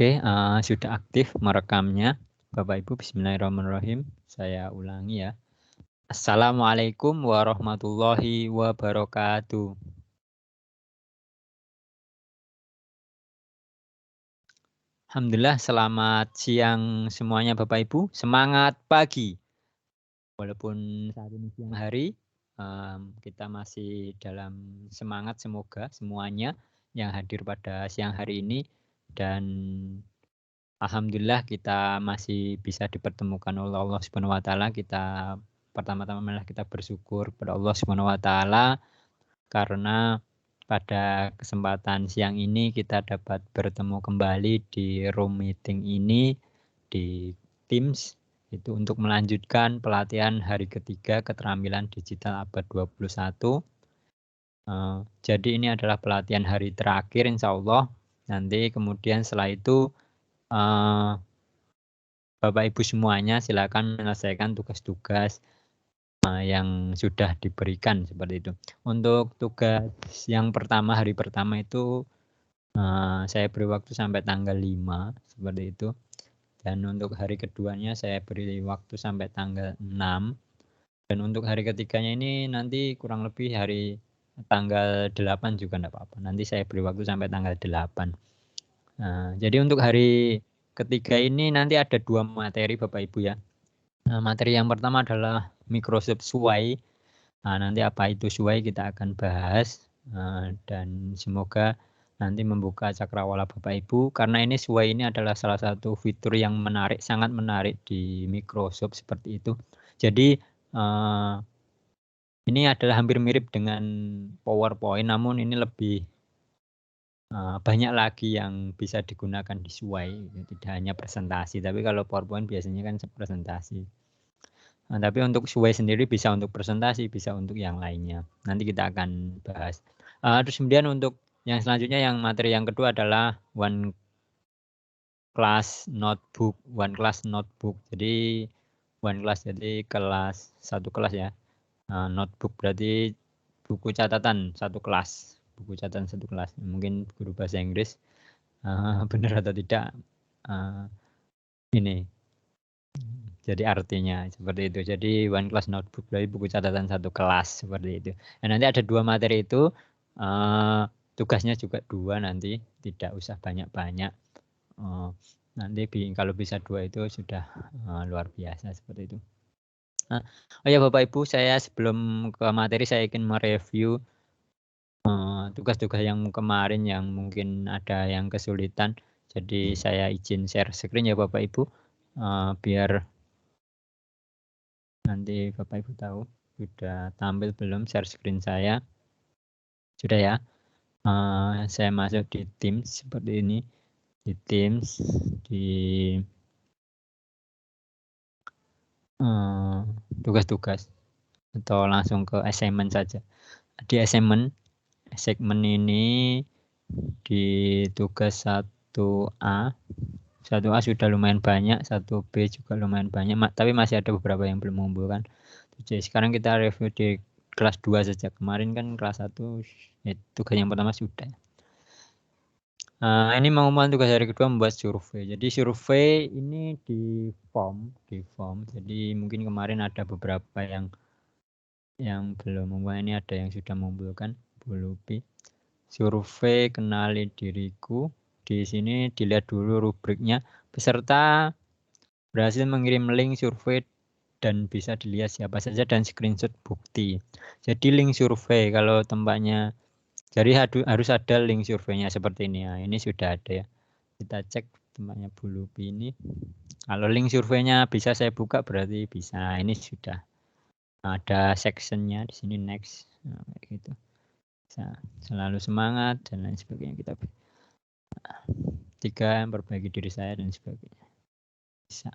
Oke, sudah aktif merekamnya. Bapak Ibu, bismillahirrahmanirrahim. Saya ulangi ya. Assalamualaikum warahmatullahi wabarakatuh. Alhamdulillah, selamat siang semuanya Bapak Ibu. Semangat pagi. Walaupun saat ini siang hari, kita masih dalam semangat, semoga semuanya yang hadir pada siang hari ini dan alhamdulillah kita masih bisa dipertemukan oleh Allah Subhanahu wa taala. Kita pertama-tama malah kita bersyukur kepada Allah Subhanahu wa taala karena pada kesempatan siang ini kita dapat bertemu kembali di room meeting ini di Teams itu untuk melanjutkan pelatihan hari ketiga keterampilan digital abad 21. Jadi ini adalah pelatihan hari terakhir insya Allah. Nanti kemudian setelah itu Bapak Ibu semuanya silakan menyelesaikan tugas-tugas yang sudah diberikan seperti itu. Untuk tugas yang pertama, hari pertama itu saya beri waktu sampai tanggal 5 seperti itu. Dan untuk hari keduanya saya beri waktu sampai tanggal 6. Dan untuk hari ketiganya ini nanti kurang lebih hari tanggal 8 juga enggak apa-apa. Nanti saya beri waktu sampai tanggal 8. Jadi untuk hari ketiga ini nanti ada 2 materi Bapak Ibu ya. Materi yang pertama adalah Microsoft Suai. Nanti apa itu Suai kita akan bahas dan semoga nanti membuka cakrawala Bapak Ibu karena ini Suai ini adalah salah satu fitur yang menarik, sangat menarik di Microsoft seperti itu. Jadi ini adalah hampir mirip dengan PowerPoint namun ini lebih banyak lagi yang bisa digunakan di Suai, tidak hanya presentasi, tapi kalau PowerPoint biasanya kan presentasi. Tapi untuk Suai sendiri bisa untuk presentasi, bisa untuk yang lainnya. Nanti kita akan bahas. Terus kemudian untuk yang selanjutnya yang materi yang kedua adalah One Class Notebook. Jadi One Class jadi kelas, satu kelas ya. Notebook berarti buku catatan satu kelas. Buku catatan satu kelas. Mungkin guru bahasa Inggris benar atau tidak ini. Jadi artinya seperti itu. Jadi one class notebook berarti buku catatan satu kelas seperti itu. Dan nanti ada 2 materi itu, tugasnya juga 2 nanti, tidak usah banyak-banyak. Nanti kalau bisa 2 itu sudah luar biasa seperti itu. Oh ya Bapak Ibu, saya sebelum ke materi saya ingin mereview tugas-tugas yang kemarin yang mungkin ada yang kesulitan. Jadi saya izin share screen ya Bapak Ibu, biar nanti Bapak Ibu tahu sudah tampil belum share screen saya. Sudah ya. Saya masuk di Teams seperti ini. Di Teams di tugas-tugas atau langsung ke assignment saja. Di assignment segmen ini di tugas 1A. 1A sudah lumayan banyak, 1B juga lumayan banyak, tapi masih ada beberapa yang belum mengumpulkan. Jadi sekarang kita review di kelas 2 saja. Kemarin kan kelas 1 tugas yang pertama sudah. Ini mengumpulkan tugas hari kedua membuat survei. Jadi survei ini di form. Jadi mungkin kemarin ada beberapa yang belum mengumpulkan, ini ada yang sudah mengumpulkan. Bu Lupi. Survei kenali diriku. Di sini dilihat dulu rubriknya. Peserta berhasil mengirim link survei dan bisa dilihat siapa saja dan screenshot bukti. Jadi link survei kalau tempatnya, jadi harus ada link surveinya seperti ini ya. Ini sudah ada ya. Kita cek tempatnya Bu Lupi ini. Kalau link surveinya bisa saya buka berarti bisa. Ini sudah ada sectionnya di sini next. Kayak gitu. Selalu semangat dan lain sebagainya kita 3 memperbaiki diri saya dan sebagainya bisa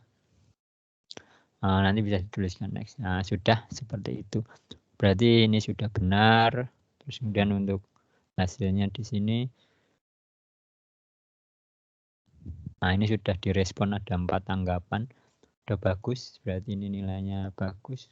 nanti bisa dituliskan next. Sudah seperti itu berarti ini sudah benar. Terus kemudian untuk hasilnya di sini ini sudah direspon, ada 4 tanggapan, udah bagus berarti ini nilainya bagus.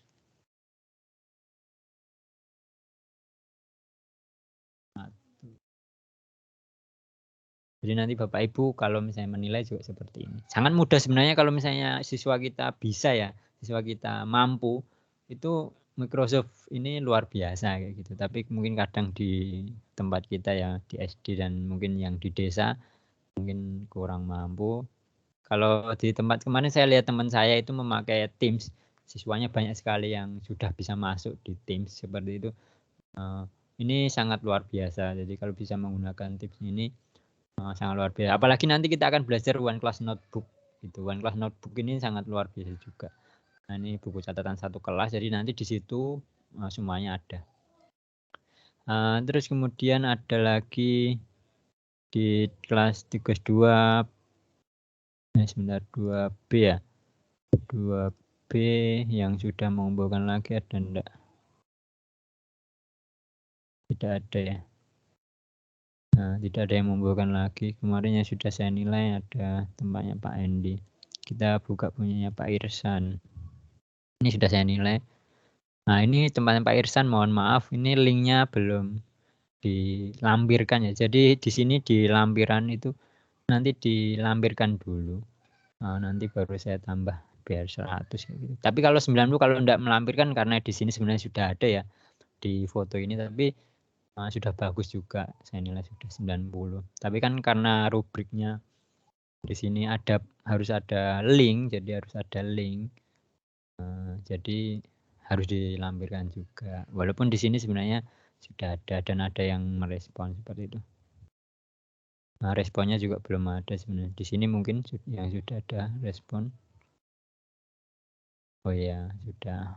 Jadi nanti Bapak Ibu kalau misalnya menilai juga seperti ini. Sangat mudah sebenarnya kalau misalnya siswa kita bisa ya, siswa kita mampu, itu Microsoft ini luar biasa kayak gitu. Tapi mungkin kadang di tempat kita ya di SD dan mungkin yang di desa mungkin kurang mampu. Kalau di tempat kemarin saya lihat teman saya itu memakai Teams, siswanya banyak sekali yang sudah bisa masuk di Teams seperti itu. Ini sangat luar biasa. Jadi kalau bisa menggunakan Teams ini sangat luar biasa. Apalagi nanti kita akan belajar One Class Notebook. Gitu. One Class Notebook ini sangat luar biasa juga. Nah, ini buku catatan satu kelas. Jadi nanti di situ semuanya ada. Terus kemudian ada lagi di kelas tugas 2 sebentar 2B ya. 2B yang sudah mengumpulkan lagi ada enggak? Tidak ada ya. Nah, tidak ada yang mengumpulkan lagi. Kemarin yang sudah saya nilai ada tempatnya Pak Endi. Kita buka punyanya Pak Irsan. Ini sudah saya nilai. Nah, ini tempatnya Pak Irsan, mohon maaf, ini linknya belum dilampirkan ya. Jadi di sini di lampiran itu nanti dilampirkan dulu. Nah, nanti baru saya tambah biar 100 gitu. Tapi kalau 90 kalau enggak melampirkan karena di sini sebenarnya sudah ada ya di foto ini, tapi sudah bagus juga. Saya nilai sudah 90. Tapi kan karena rubriknya di sini harus ada link, jadi harus ada link. Jadi harus dilampirkan juga. Walaupun di sini sebenarnya sudah ada dan ada yang merespon seperti itu. Nah, responnya juga belum ada sebenarnya. Di sini mungkin yang sudah ada respon. Oh ya, sudah.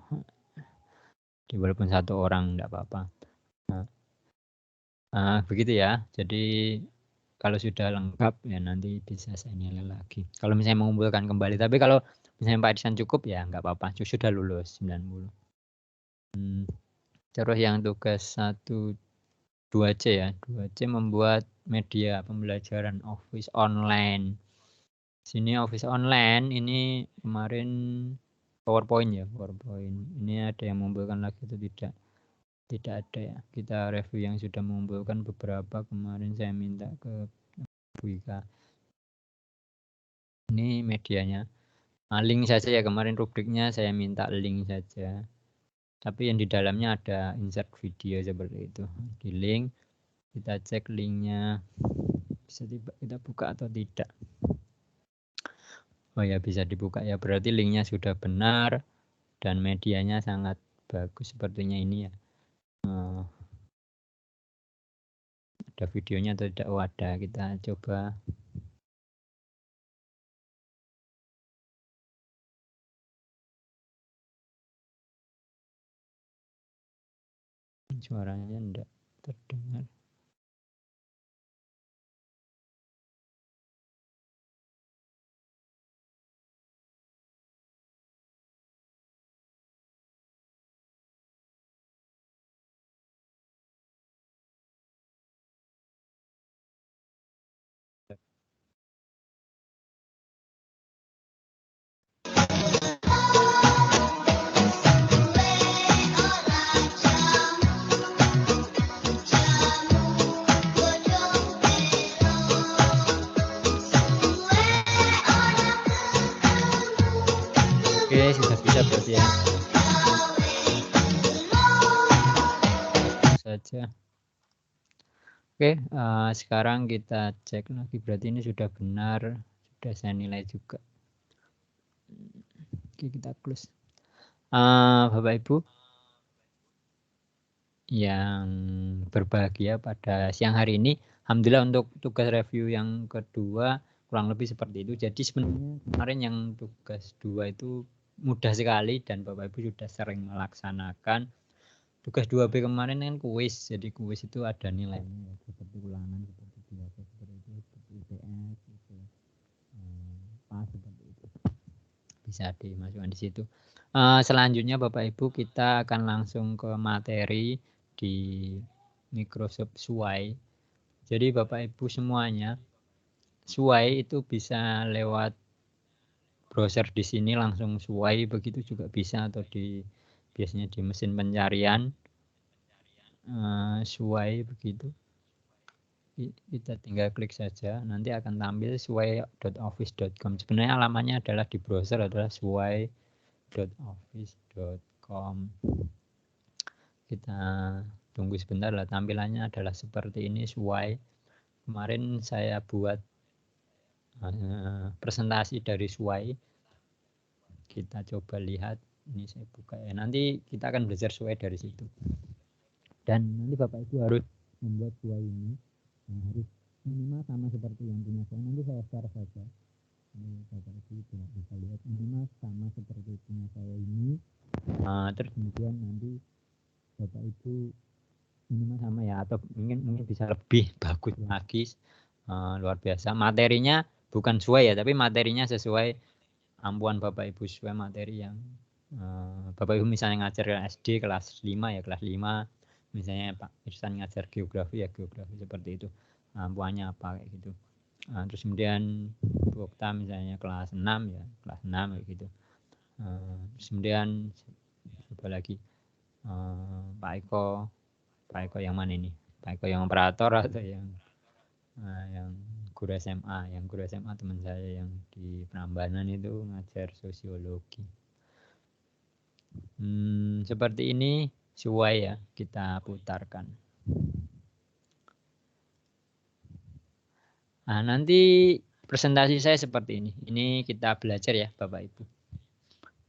Walaupun satu orang enggak apa-apa. Nah, begitu ya. Jadi kalau sudah lengkap ya nanti bisa saya nilai lagi. Kalau misalnya mengumpulkan kembali. Tapi kalau misalnya Pak Irsan cukup ya nggak apa-apa. Sudah lulus 90. Terus yang tugas 2C ya. 2C membuat media pembelajaran Office online. Sini Office online ini kemarin PowerPoint ya, PowerPoint. Ini ada yang mengumpulkan lagi atau tidak? Tidak ada ya. Kita review yang sudah mengumpulkan beberapa. Kemarin saya minta ke Bu Ika. Ini medianya. Link saja ya, kemarin rubriknya saya minta link saja. Tapi yang di dalamnya ada insert video seperti itu. Di link kita cek linknya bisa kita buka atau tidak. Oh ya, bisa dibuka ya, berarti linknya sudah benar dan medianya sangat bagus sepertinya ini ya. Ada videonya atau tidak? Oh ada, kita coba. Suaranya tidak terdengar. Oke, sudah bisa berarti ya. Saja. Oke, sekarang kita cek lagi, berarti ini sudah benar, sudah saya nilai juga. Oke, kita close. Bapak Ibu yang berbahagia pada siang hari ini, alhamdulillah untuk tugas review yang kedua kurang lebih seperti itu. Jadi sebenarnya kemarin yang tugas 2 itu mudah sekali dan Bapak Ibu sudah sering melaksanakan. Tugas 2B kemarin kan kuis, jadi kuis itu ada nilainya seperti ulangan, seperti biasa, seperti itu, seperti IPS, itu pas seperti itu. Bisa dimasukkan di situ. Selanjutnya Bapak Ibu kita akan langsung ke materi di Microsoft Suai. Jadi Bapak Ibu semuanya, Suai itu bisa lewat browser di sini langsung Suai, begitu juga bisa atau biasanya di mesin pencarian. Suai begitu. kita tinggal klik saja, nanti akan tampil sway.office.com. Sebenarnya alamatnya adalah di browser adalah sway.office.com. Kita tunggu sebentar lah, tampilannya adalah seperti ini. Sway kemarin saya buat presentasi dari Sway. Kita coba lihat, ini saya buka ya, nanti kita akan belajar Sway dari situ. Dan nanti Bapak Ibu harus membuat Sway ini harus minimal sama seperti yang punya saya. Nanti saya share saja, ini Bapak Ibu bisa lihat minimal sama seperti punya saya ini. Terus kemudian nanti Bapak Ibu minimal sama ya, atau mungkin bisa lebih bagus lagi. Luar biasa materinya, bukan sesuai ya, tapi materinya sesuai ampuan Bapak Ibu, sesuai materi yang Bapak Ibu misalnya ngajar SD kelas 5 ya kelas 5, misalnya Pak Irsan ngajar geografi ya geografi, seperti itu ampuannya apa kayak gitu. Terus kemudian Bu Okta misalnya kelas 6 ya kelas 6 kayak gitu. Terus kemudian coba lagi Pak Eko yang mana ini? Pak Eko yang operator atau yang guru SMA? Yang guru SMA teman saya yang di Prambanan itu ngajar sosiologi. Seperti ini sesuai ya, kita putarkan. Nah, nanti presentasi saya seperti ini. Ini kita belajar ya Bapak Ibu.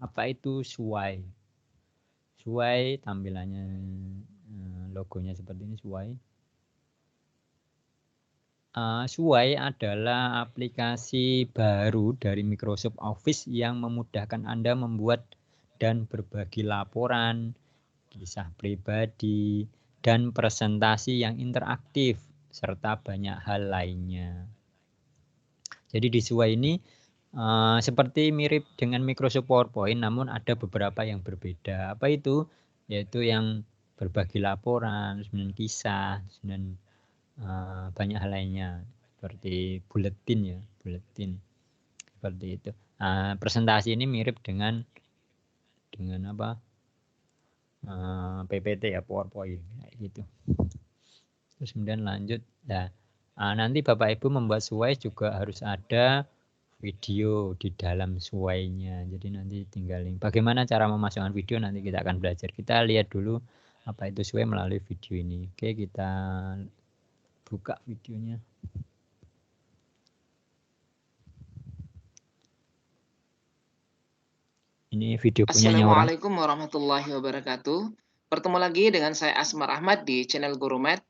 Apa itu Sway? Sway tampilannya logonya seperti ini Sway. Sway adalah aplikasi baru dari Microsoft Office yang memudahkan Anda membuat dan berbagi laporan, kisah pribadi, dan presentasi yang interaktif, serta banyak hal lainnya. Jadi di Sway ini seperti mirip dengan Microsoft PowerPoint, namun ada beberapa yang berbeda. Apa itu? Yaitu yang berbagi laporan, kemudian kisah, dan banyak hal lainnya seperti buletin ya, buletin seperti itu. Presentasi ini mirip dengan apa? PPT ya, PowerPoint kayak gitu. Terus kemudian lanjut. Nah, nanti Bapak Ibu membuat Sway juga harus ada video di dalam Sway-nya. Jadi nanti tinggal link. Bagaimana cara memasukkan video nanti kita akan belajar. Kita lihat dulu apa itu Sway melalui video ini. Oke, kita buka videonya. Ini video punyanya orang. Assalamualaikum warahmatullahi wabarakatuh. Bertemu lagi dengan saya Asmar Ahmad di channel Gurumed.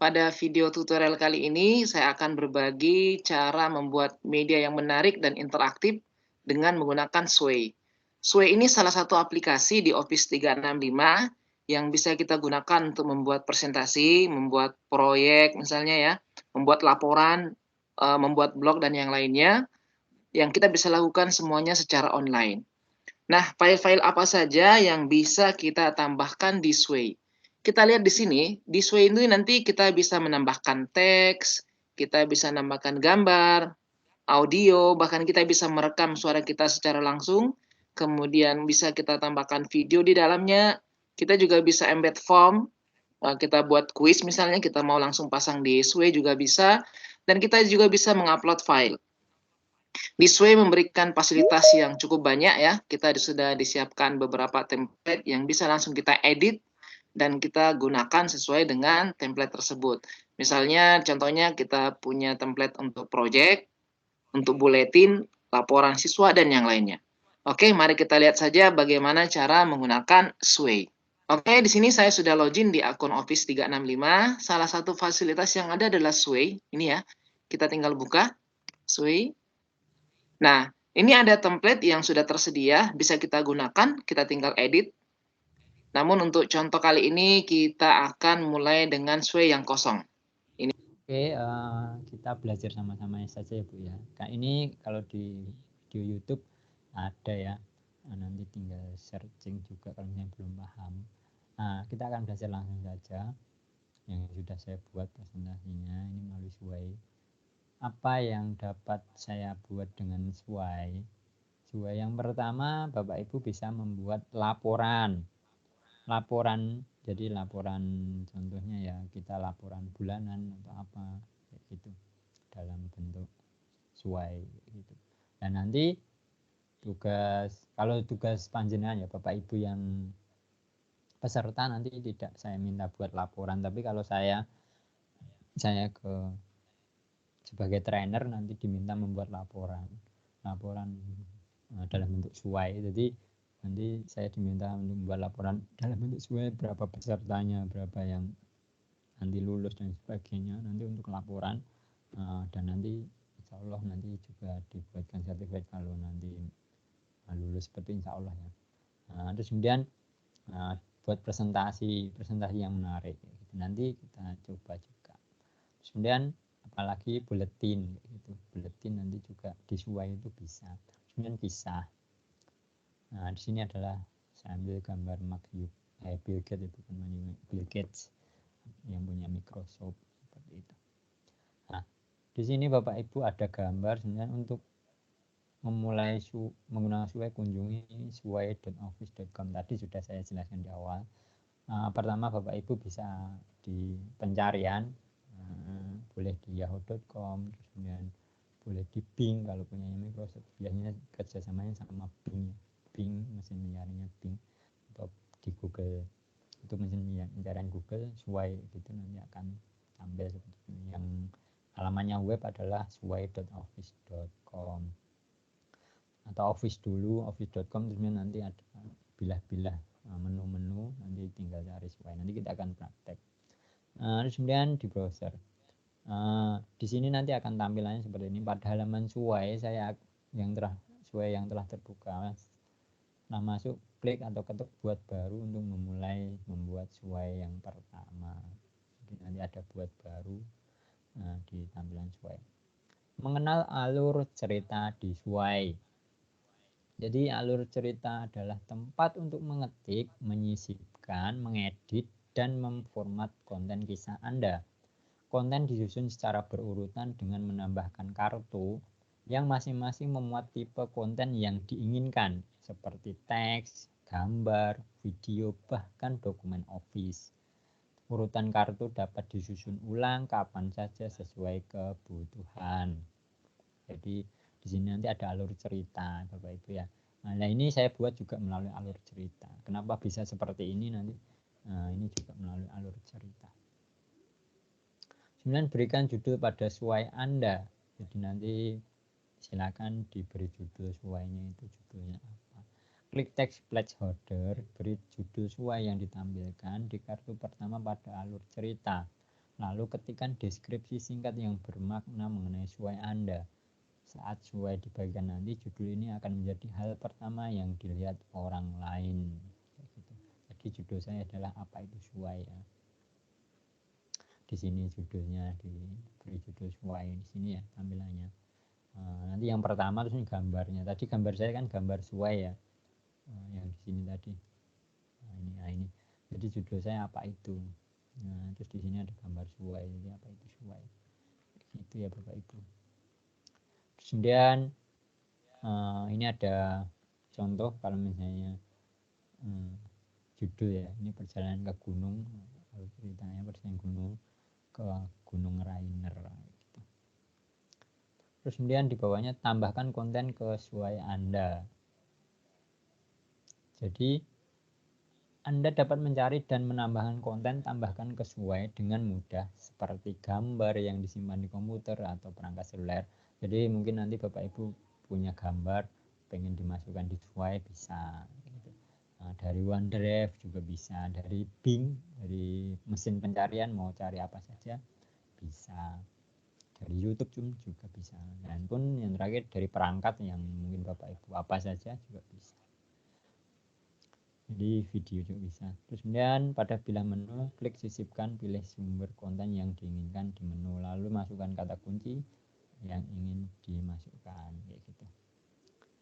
Pada video tutorial kali ini, saya akan berbagi cara membuat media yang menarik dan interaktif dengan menggunakan Sway. Sway ini salah satu aplikasi di Office 365 yang bisa kita gunakan untuk membuat presentasi, membuat proyek misalnya ya, membuat laporan, membuat blog dan yang lainnya, yang kita bisa lakukan semuanya secara online. Nah, file-file apa saja yang bisa kita tambahkan di Sway? Kita lihat di sini, di Sway ini nanti kita bisa menambahkan teks, kita bisa menambahkan gambar, audio, bahkan kita bisa merekam suara kita secara langsung, kemudian bisa kita tambahkan video di dalamnya, kita juga bisa embed form, kita buat quiz misalnya, kita mau langsung pasang di Sway juga bisa, dan kita juga bisa mengupload file. Di Sway memberikan fasilitas yang cukup banyak ya. Kita sudah disiapkan beberapa template yang bisa langsung kita edit dan kita gunakan sesuai dengan template tersebut. Misalnya contohnya kita punya template untuk project, untuk buletin, laporan siswa dan yang lainnya. Oke, mari kita lihat saja bagaimana cara menggunakan Sway. Oke, di sini saya sudah login di akun Office 365. Salah satu fasilitas yang ada adalah Sway. Ini ya. Kita tinggal buka Sway. Nah, ini ada template yang sudah tersedia, bisa kita gunakan, kita tinggal edit. Namun untuk contoh kali ini kita akan mulai dengan Sway yang kosong. Ini. Oke, kita belajar sama-sama saja ya Bu ya. Nah, ini kalau di video YouTube ada ya. Nanti tinggal searching juga kalau yang belum paham. Nah, kita akan belajar langsung saja yang sudah saya buat presentasinya ini melalui Sway. Apa yang dapat saya buat dengan Sway? Sway yang pertama, Bapak Ibu bisa membuat laporan. laporan, jadi laporan contohnya ya kita laporan bulanan atau apa kayak gitu dalam bentuk sesuai gitu. Dan nanti kalau tugas panjenengan ya Bapak Ibu yang peserta nanti tidak saya minta buat laporan, tapi kalau saya sebagai trainer nanti diminta membuat laporan dalam bentuk sesuai. Jadi nanti saya diminta untuk membuat laporan dalam bentuk sesuai, berapa pesertanya, berapa yang nanti lulus dan sebagainya nanti untuk laporan, dan nanti insya Allah nanti juga dibuatkan sertifikat kalau nanti lulus seperti insya Allah ya. Terus kemudian buat presentasi yang menarik gitu. Nanti kita coba juga. Terus kemudian apalagi buletin gitu. Buletin nanti juga disuai itu bisa. Kemudian kisah. Di sini adalah saya ambil gambar Bill Gates, itu bukan Bill Gates yang punya Microsoft seperti itu. Nah, di sini Bapak Ibu ada gambar sebenarnya untuk memulai menggunakan Sway, kunjungi sway.office.com. Tadi sudah saya jelaskan di awal. Pertama Bapak Ibu bisa di pencarian, boleh di yahoo.com, terus kemudian boleh di Bing kalau punya Microsoft, biasanya kerjasamanya sama Bing, mesin pencariannya Bing, atau di Google itu mesin pencarian Google Sway gitu nanti akan tampil seperti ini. Yang alamannya web adalah sway.office.com atau office dulu, office.com, terus nanti ada bilah-bilah menu-menu, nanti tinggal cari Sway, nanti kita akan praktek. Terus kemudian di browser, di sini nanti akan tampilannya seperti ini. Pada halaman Sway yang telah terbuka, nah masuk, klik atau ketuk buat baru untuk memulai membuat Sway yang pertama. Jadi nanti ada buat baru di tampilan Sway. Mengenal alur cerita di Sway. Jadi alur cerita adalah tempat untuk mengetik, menyisipkan, mengedit, dan memformat konten kisah Anda. Konten disusun secara berurutan dengan menambahkan kartu yang masing-masing memuat tipe konten yang diinginkan, seperti teks, gambar, video, bahkan dokumen Office. Urutan kartu dapat disusun ulang kapan saja sesuai kebutuhan. Jadi di sini nanti ada alur cerita Bapak Ibu ya. Nah ini saya buat juga melalui alur cerita. Kenapa bisa seperti ini nanti? Ini juga melalui alur cerita. Kemudian berikan judul pada Sway Anda. Jadi nanti silakan diberi judul Sway-nya itu judulnya apa. Klik teks placeholder, beri judul Sway yang ditampilkan di kartu pertama pada alur cerita. Lalu ketikkan deskripsi singkat yang bermakna mengenai Sway Anda. Saat Sway dibagikan nanti, judul ini akan menjadi hal pertama yang dilihat orang lain. Jadi judul saya adalah apa itu Sway ya. Di sini judulnya diberi judul Sway di sini ya tampilannya. Nanti yang pertama terus ini gambarnya. Tadi gambar saya kan gambar Sway ya. Yang di sini tadi. Ini. Jadi judul saya apa itu. Nah, terus di sini ada gambar Sway. Jadi apa itu Sway. Itu ya Bapak Ibu. Kemudian ini ada contoh kalau misalnya judul ya, ini perjalanan ke gunung, ceritanya perjalanan gunung ke Gunung Rainer gitu. Terus kemudian di bawahnya tambahkan konten ke Sway Anda. Jadi Anda dapat mencari dan menambahkan konten tambahkan ke Sway dengan mudah seperti gambar yang disimpan di komputer atau perangkat seluler. Jadi mungkin nanti Bapak Ibu punya gambar pengen dimasukkan di Sway bisa gitu. Dari OneDrive juga bisa, dari Bing, dari mesin pencarian mau cari apa saja bisa, dari YouTube juga bisa, dan pun yang terakhir dari perangkat yang mungkin Bapak Ibu apa saja juga bisa. Jadi video juga bisa. Terus kemudian pada bilah menu, klik sisipkan, pilih sumber konten yang diinginkan di menu, lalu masukkan kata kunci yang ingin dimasukkan kayak gitu.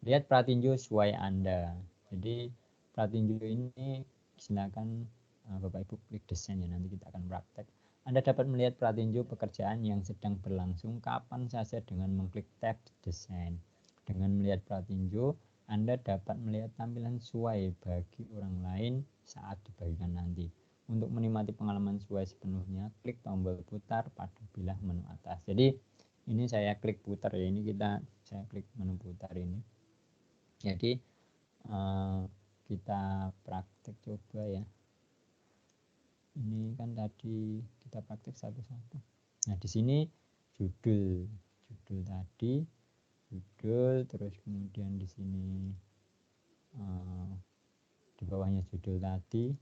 Lihat pratinjo Sway Anda. Jadi pratinjo ini silakan Bapak Ibu klik desain ya, nanti kita akan praktek. Anda dapat melihat pratinjo pekerjaan yang sedang berlangsung kapan saja dengan mengklik tab desain. Dengan melihat pratinjo, Anda dapat melihat tampilan sesuai bagi orang lain saat dibagikan nanti. Untuk menikmati pengalaman sesuai sepenuhnya, klik tombol putar pada bilah menu atas. Jadi ini saya klik putar ya, ini saya klik menu putar ini. Jadi kita praktek coba ya. Ini kan tadi kita praktek satu-satu. Nah di sini judul tadi, terus kemudian di sini di bawahnya judul tadi.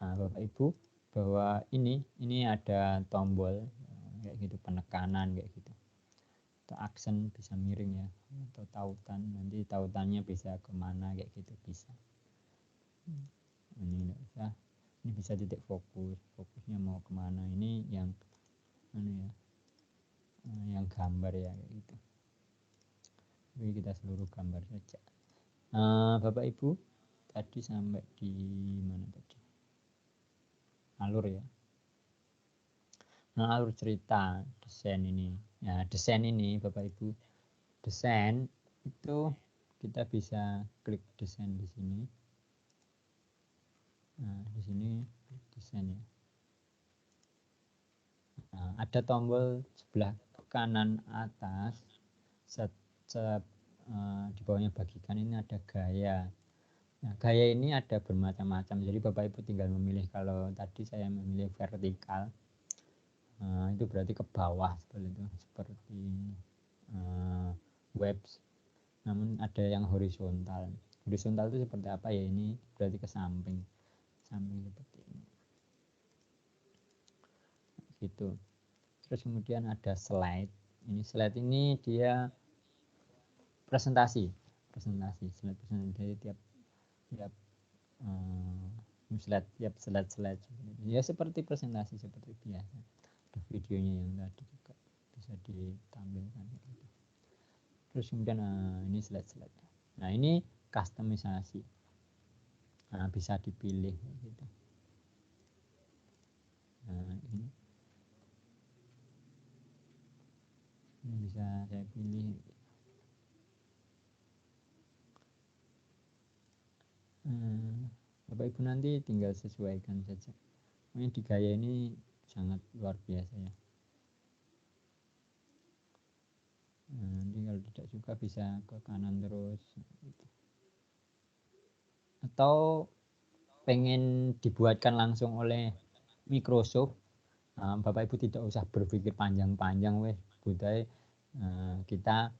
Bapak Ibu, bahwa ini ada tombol kayak gitu, penekanan kayak gitu, atau aksen bisa miring ya, atau tautan, nanti tautannya bisa kemana kayak gitu bisa. Ini enggak usah, ini bisa titik fokusnya mau kemana, ini yang yang gambar ya kayak gitu. Jadi kita seluruh gambar saja. Bapak Ibu, tadi sampai di mana tadi? Alur ya. Nah, alur cerita desain ini. Nah, desain ini Bapak Ibu, desain itu kita bisa klik desain di sini. Nah, di sini klik desain ya. Nah, ada tombol sebelah kanan atas, di bawahnya bagikan ini ada gaya. Nah, gaya ini ada bermacam-macam. Jadi Bapak Ibu tinggal memilih. Kalau tadi saya memilih vertikal, itu berarti ke bawah seperti itu, seperti web. Namun ada yang horizontal. Horizontal itu seperti apa ya? Ini berarti ke samping seperti ini. Gitu. Terus kemudian ada slide. Ini slide ini dia presentasi. Slide presentasi dari tiap slide ya seperti presentasi seperti biasa. Ada videonya yang tadi juga bisa ditampilkan gitu. Terus kemudian ini slide. Nah ini customisasi, bisa dipilih gitu. Nah ini bisa saya pilih. Bapak Ibu nanti tinggal sesuaikan saja. Ini di gaya ini sangat luar biasa ya. Nanti kalau tidak suka bisa ke kanan terus gitu. Atau pengen dibuatkan langsung oleh Microsoft, Bapak Ibu tidak usah berpikir panjang-panjang budaya kita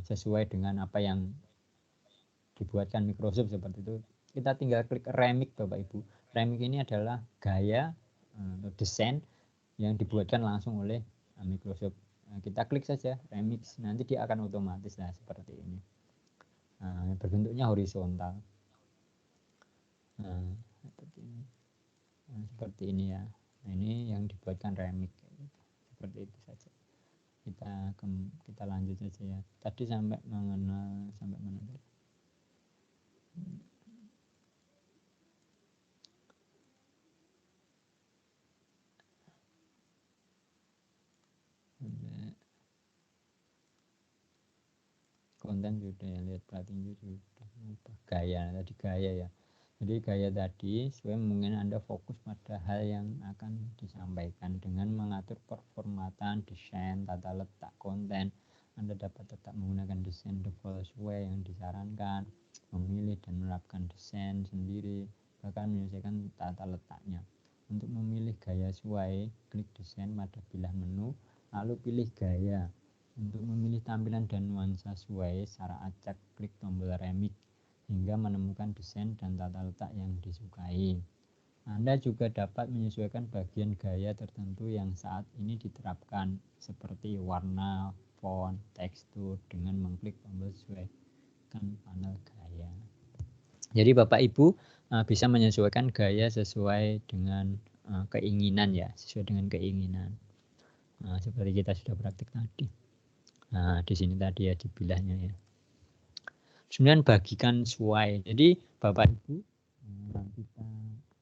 sesuai dengan apa yang dibuatkan Microsoft seperti itu. Kita tinggal klik remix Bapak Ibu. Remix ini adalah gaya desain yang dibuatkan langsung oleh Microsoft. Kita klik saja remix, nanti dia akan otomatis lah seperti ini. Berbentuknya horizontal. Seperti ini ya. Nah, ini yang dibuatkan remix seperti itu saja. Kita lanjut saja ya. Tadi sampai mengenal sampai mana tadi? Konten sudah ya, lihat pelatihan sudah. Gaya ya. Jadi gaya tadi sesuai mungkin Anda fokus pada hal yang akan disampaikan dengan mengatur performatan, desain, tata letak konten. Anda dapat tetap menggunakan desain default sesuai yang disarankan, memilih dan menerapkan desain sendiri, bahkan menyelesaikan tata letaknya. Untuk memilih gaya sesuai, klik desain pada bilah menu, lalu pilih gaya. Untuk memilih tampilan dan nuansa sesuai secara acak, klik tombol remix hingga menemukan desain dan tata letak yang disukai. Anda juga dapat menyesuaikan bagian gaya tertentu yang saat ini diterapkan, seperti warna, font, tekstur, dengan mengklik tombol sesuaikan panel gaya. Jadi Bapak Ibu bisa menyesuaikan gaya sesuai dengan keinginan ya, sesuai dengan keinginan. Seperti kita sudah praktik tadi. Nah, di sini tadi ya dibilahnya ya. Kemudian bagikan sesuai. Jadi Bapak Ibu kita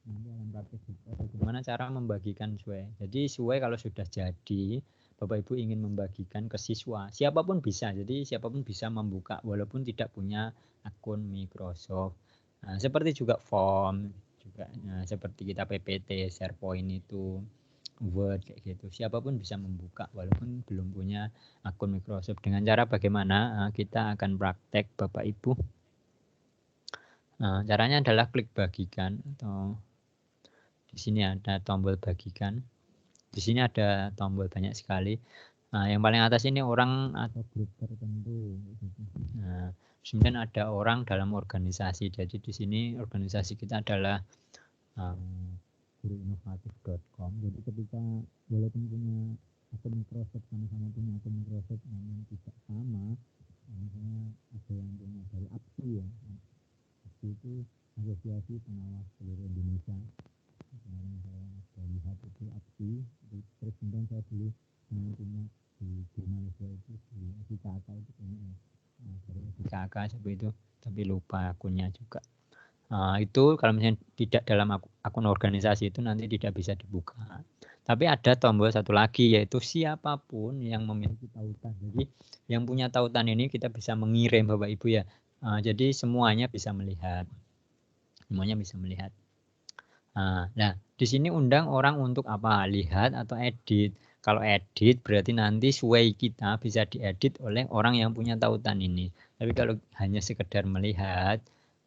nanti akan praktik juga bagaimana cara membagikan sesuai. Jadi sesuai kalau sudah jadi Bapak Ibu ingin membagikan ke siswa, siapapun bisa. Jadi siapapun bisa membuka walaupun tidak punya akun Microsoft. Nah, seperti juga form juga, nah, seperti kita PPT, SharePoint itu, Word kayak gitu. Siapapun bisa membuka walaupun belum punya akun Microsoft. Dengan cara bagaimana? Kita akan praktek Bapak Ibu. Nah, caranya adalah klik bagikan atau di sini ada tombol bagikan. Di sini ada tombol banyak sekali. Nah, yang paling atas ini orang atau grup tertentu. Nah, kemudian ada orang dalam organisasi. Jadi di sini organisasi kita adalah guruinovatif.com. Jadi ketika walaupun punya akun Microsoft, sama-sama punya akun Microsoft namun tidak sama, misalnya ada yang punya dari APSI ya. APSI itu Asosiasi Pengawas Seluruh Indonesia. Kemarin saya lihat itu APSI, terus kemudian saya dulu punya di Malaysia itu di KK itu punya dari KK seperti itu, tapi lupa akunnya juga. Itu kalau misalnya tidak dalam akun organisasi itu nanti tidak bisa dibuka. Tapi ada tombol satu lagi yaitu siapapun yang memiliki tautan. Jadi yang punya tautan ini kita bisa mengirim Bapak Ibu ya. Jadi semuanya bisa melihat. Semuanya bisa melihat. Nah, di sini undang orang untuk apa? Lihat atau edit. Kalau edit berarti nanti sway kita bisa diedit oleh orang yang punya tautan ini. Tapi kalau hanya sekedar melihat,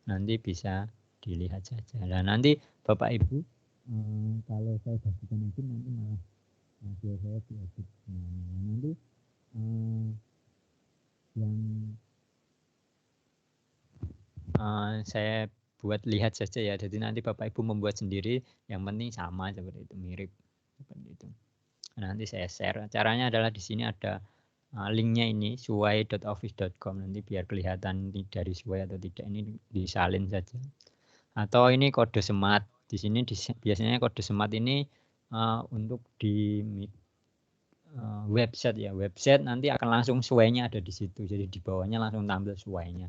nanti bisa dilihat saja. Nah, nanti Bapak Ibu, kalau saya bagikan itu nanti malah hasil saya diedit. Nah, nanti yang saya buat lihat saja ya. Jadi nanti Bapak Ibu membuat sendiri, yang penting sama seperti itu, mirip seperti itu. Nanti saya share. Caranya adalah di sini ada linknya ini suwai.office.com. Nanti biar kelihatan dari Suwai atau tidak ini disalin saja. Atau ini kode semat. Di sini biasanya kode semat ini untuk di website ya. Website nanti akan langsung Suwainya ada di situ. Jadi di bawahnya langsung tampil Suwainya.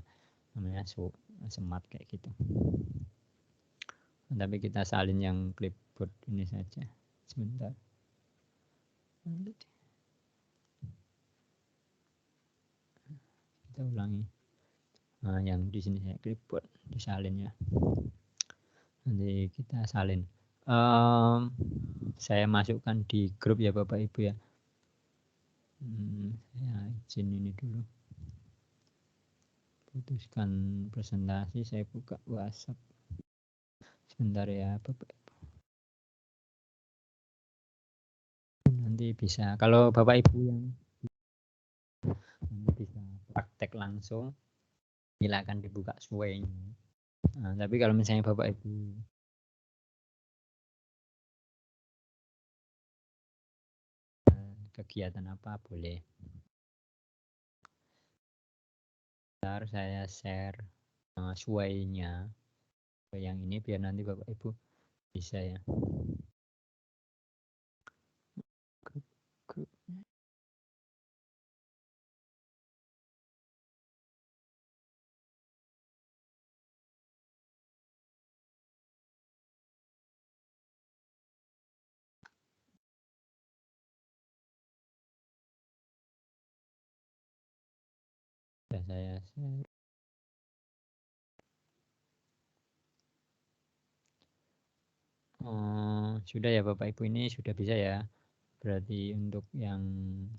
Namanya semat kayak gitu. Tapi kita salin yang clipboard ini saja. Sebentar. Kita ulangi. Nah, yang di sini saya clipboard disalin ya. Nanti kita salin. Saya masukkan di grup ya Bapak Ibu ya. Saya izin ini dulu. Putuskan presentasi, saya buka WhatsApp. Sebentar ya Bapak Ibu. Nanti bisa, kalau Bapak Ibu yang nanti bisa praktek langsung, silakan dibuka sway-nya. Nah, tapi kalau misalnya Bapak Ibu kegiatan apa boleh. Ntar saya share sway-nya yang ini biar nanti Bapak Ibu bisa ya. Grup. Sudah saya share. Sudah ya Bapak Ibu, ini sudah bisa ya. Berarti untuk yang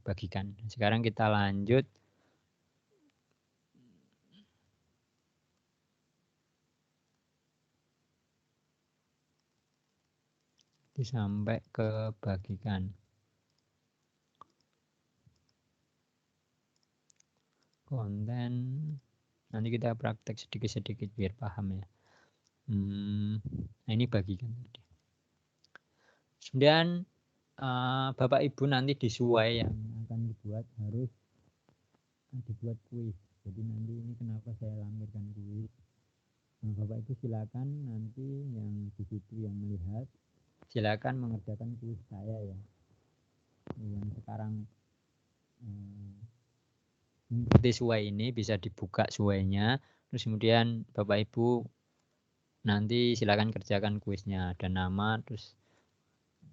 bagikan. Sekarang kita lanjut. Sampai ke bagikan. Konten. Nanti kita praktek sedikit-sedikit biar paham ya. Nah ini bagikan tadi. Kemudian Bapak Ibu nanti di Suwai yang akan dibuat harus dibuat kuis. Jadi nanti ini kenapa saya lampirkan kuis. Nah, Bapak Ibu silakan nanti yang di situ yang melihat silakan mengerjakan kuis saya ya. Yang sekarang mengikuti Suwai ini bisa dibuka Suwainya, terus kemudian Bapak Ibu nanti silakan kerjakan kuisnya. Ada nama, terus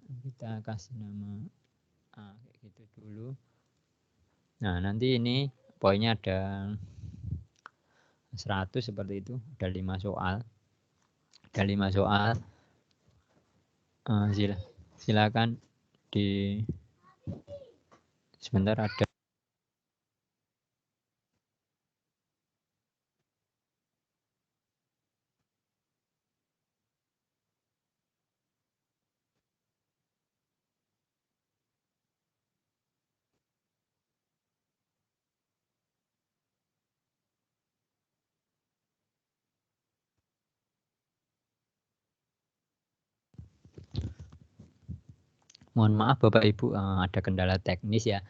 kita kasih nama kayak Itu dulu. Nah, nanti ini poinnya ada 100 seperti itu, ada 5 soal. Ada 5 soal. Silakan di sebentar ada. Mohon maaf Bapak Ibu, ada kendala teknis ya.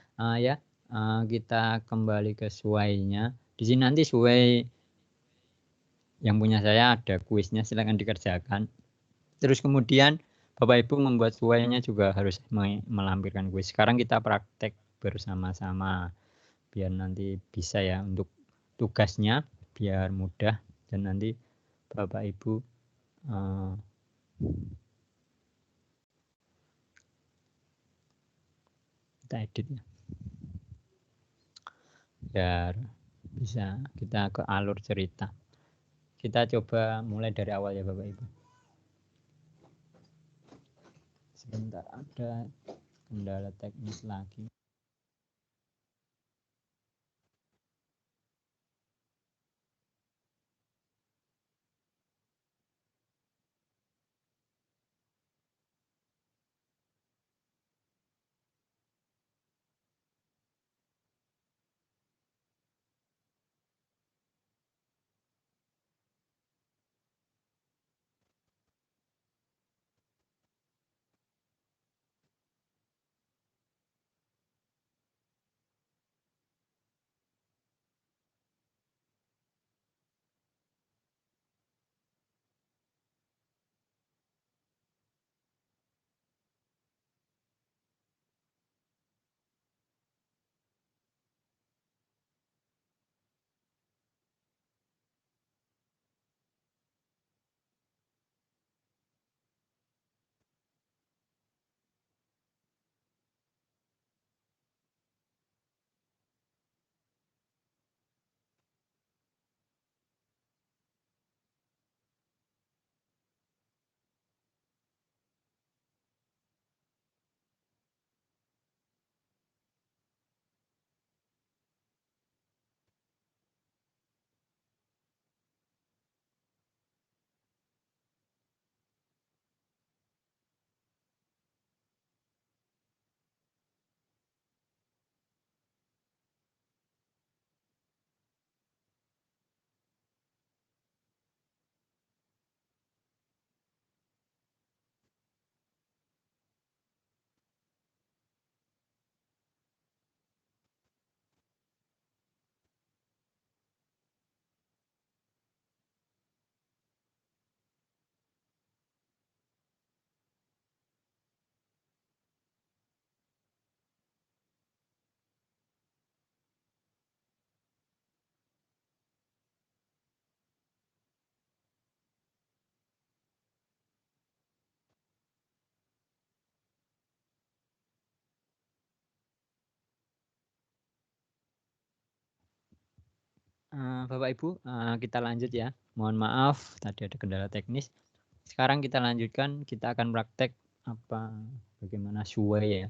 Kita kembali ke suainya. Di sini nanti suai yang punya saya ada kuisnya, silakan dikerjakan. Terus kemudian Bapak Ibu membuat suainya juga harus melampirkan kuis. Sekarang kita praktek bersama-sama biar nanti bisa ya untuk tugasnya biar mudah dan nanti Bapak Ibu kita edit ya biar bisa kita ke alur cerita. Kita coba mulai dari awal ya Bapak Ibu. Sebentar, ada kendala teknis lagi. Bapak Ibu, kita lanjut ya. Mohon maaf tadi ada kendala teknis. Sekarang kita lanjutkan, kita akan praktek bagaimana suai ya.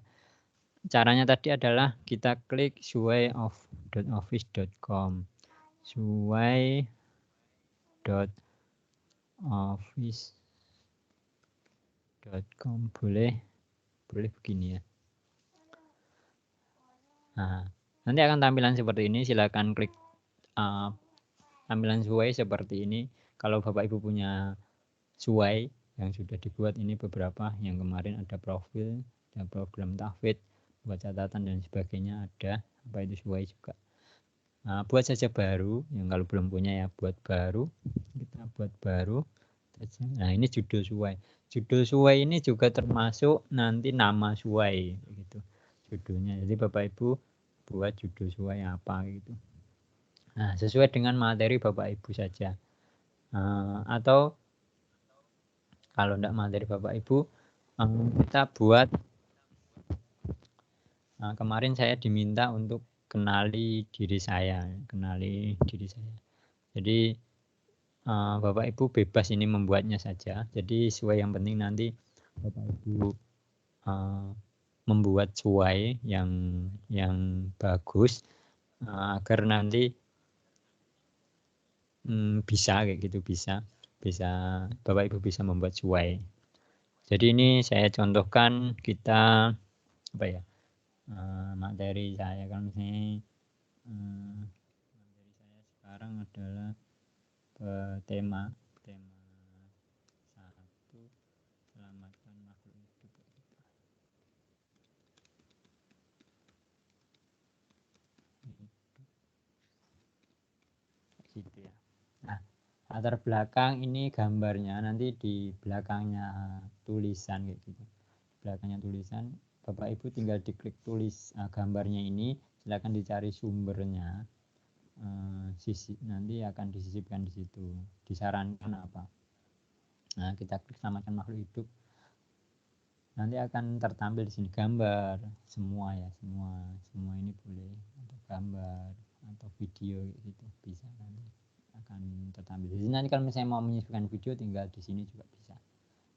Caranya tadi adalah kita klik suai.office.com. Suai.office.com boleh begini ya. Nah, nanti akan tampilan seperti ini. Silakan klik tampilan suai seperti ini. Kalau Bapak Ibu punya suai yang sudah dibuat, ini beberapa yang kemarin ada profil, ada program tahfidz, buat catatan dan sebagainya ada. Apa itu suai juga. Buat saja baru, yang kalau belum punya ya buat baru. Kita buat baru. Nah, ini judul suai. Judul suai ini juga termasuk nanti nama suai gitu. Judulnya. Jadi Bapak Ibu buat judul suai apa gitu. Nah, sesuai dengan materi Bapak Ibu saja. Atau kalau tidak materi Bapak Ibu, kita buat Kemarin saya diminta untuk kenali diri saya. Jadi Bapak Ibu bebas ini membuatnya saja. Jadi sesuai, yang penting nanti Bapak Ibu membuat sesuai yang bagus agar nanti bisa kayak gitu, bisa Bapak Ibu bisa membuat sesuai. Jadi ini saya contohkan kita apa ya, materi saya kan misalnya materi saya sekarang adalah tema 1, selamatkan makhluk hidup gitu ya. Nah, latar belakang ini gambarnya, nanti di belakangnya tulisan kayak gitu. Belakangnya tulisan, Bapak Ibu tinggal diklik tulis gambarnya ini, silakan dicari sumbernya. Nanti akan disisipkan di situ. Disarankan apa? Nah, kita klik selamatkan makhluk hidup. Nanti akan tertampil di sini gambar semua ya, semua ini boleh, untuk gambar atau video gitu bisa, nanti akan tertampil di sini. Nanti kalau misalnya mau menyisipkan video, tinggal di sini juga bisa.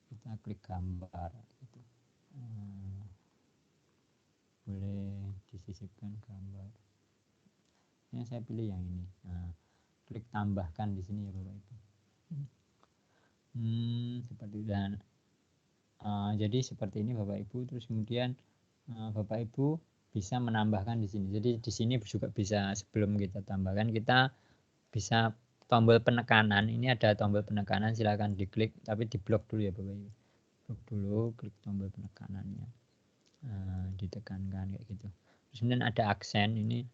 Kita klik gambar gitu. Boleh disisipkan gambar. Ini saya pilih yang ini. Klik tambahkan di sini ya Bapak Ibu. Seperti dan jadi seperti ini Bapak Ibu. Terus kemudian Bapak Ibu bisa menambahkan di sini. Jadi di sini juga bisa, sebelum kita tambahkan, kita bisa tombol penekanan. Ini ada tombol penekanan, silakan diklik, tapi diblok dulu ya Bapak Ibu. Blok dulu, klik tombol penekanannya. Ditekankan kayak gitu. Terus kemudian ada aksen ini.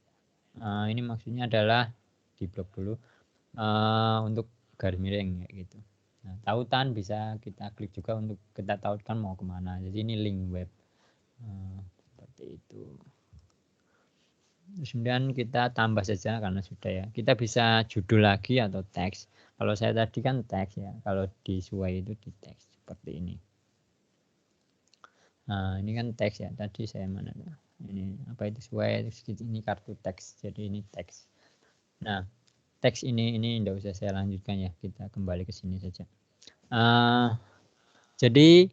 Ini maksudnya adalah diblok dulu untuk garis miring kayak gitu. Nah, tautan bisa kita klik juga untuk kita tautkan mau kemana. Jadi ini link web seperti itu. Terus kemudian kita tambah saja karena sudah ya. Kita bisa judul lagi atau teks. Kalau saya tadi kan teks ya. Kalau di Suai itu di teks seperti ini. Nah, ini kan teks ya. Tadi saya mana? Ini apa itu Suai? Ini kartu teks. Jadi ini teks. Nah, teks ini tidak usah saya lanjutkan ya. Kita kembali ke sini saja. Jadi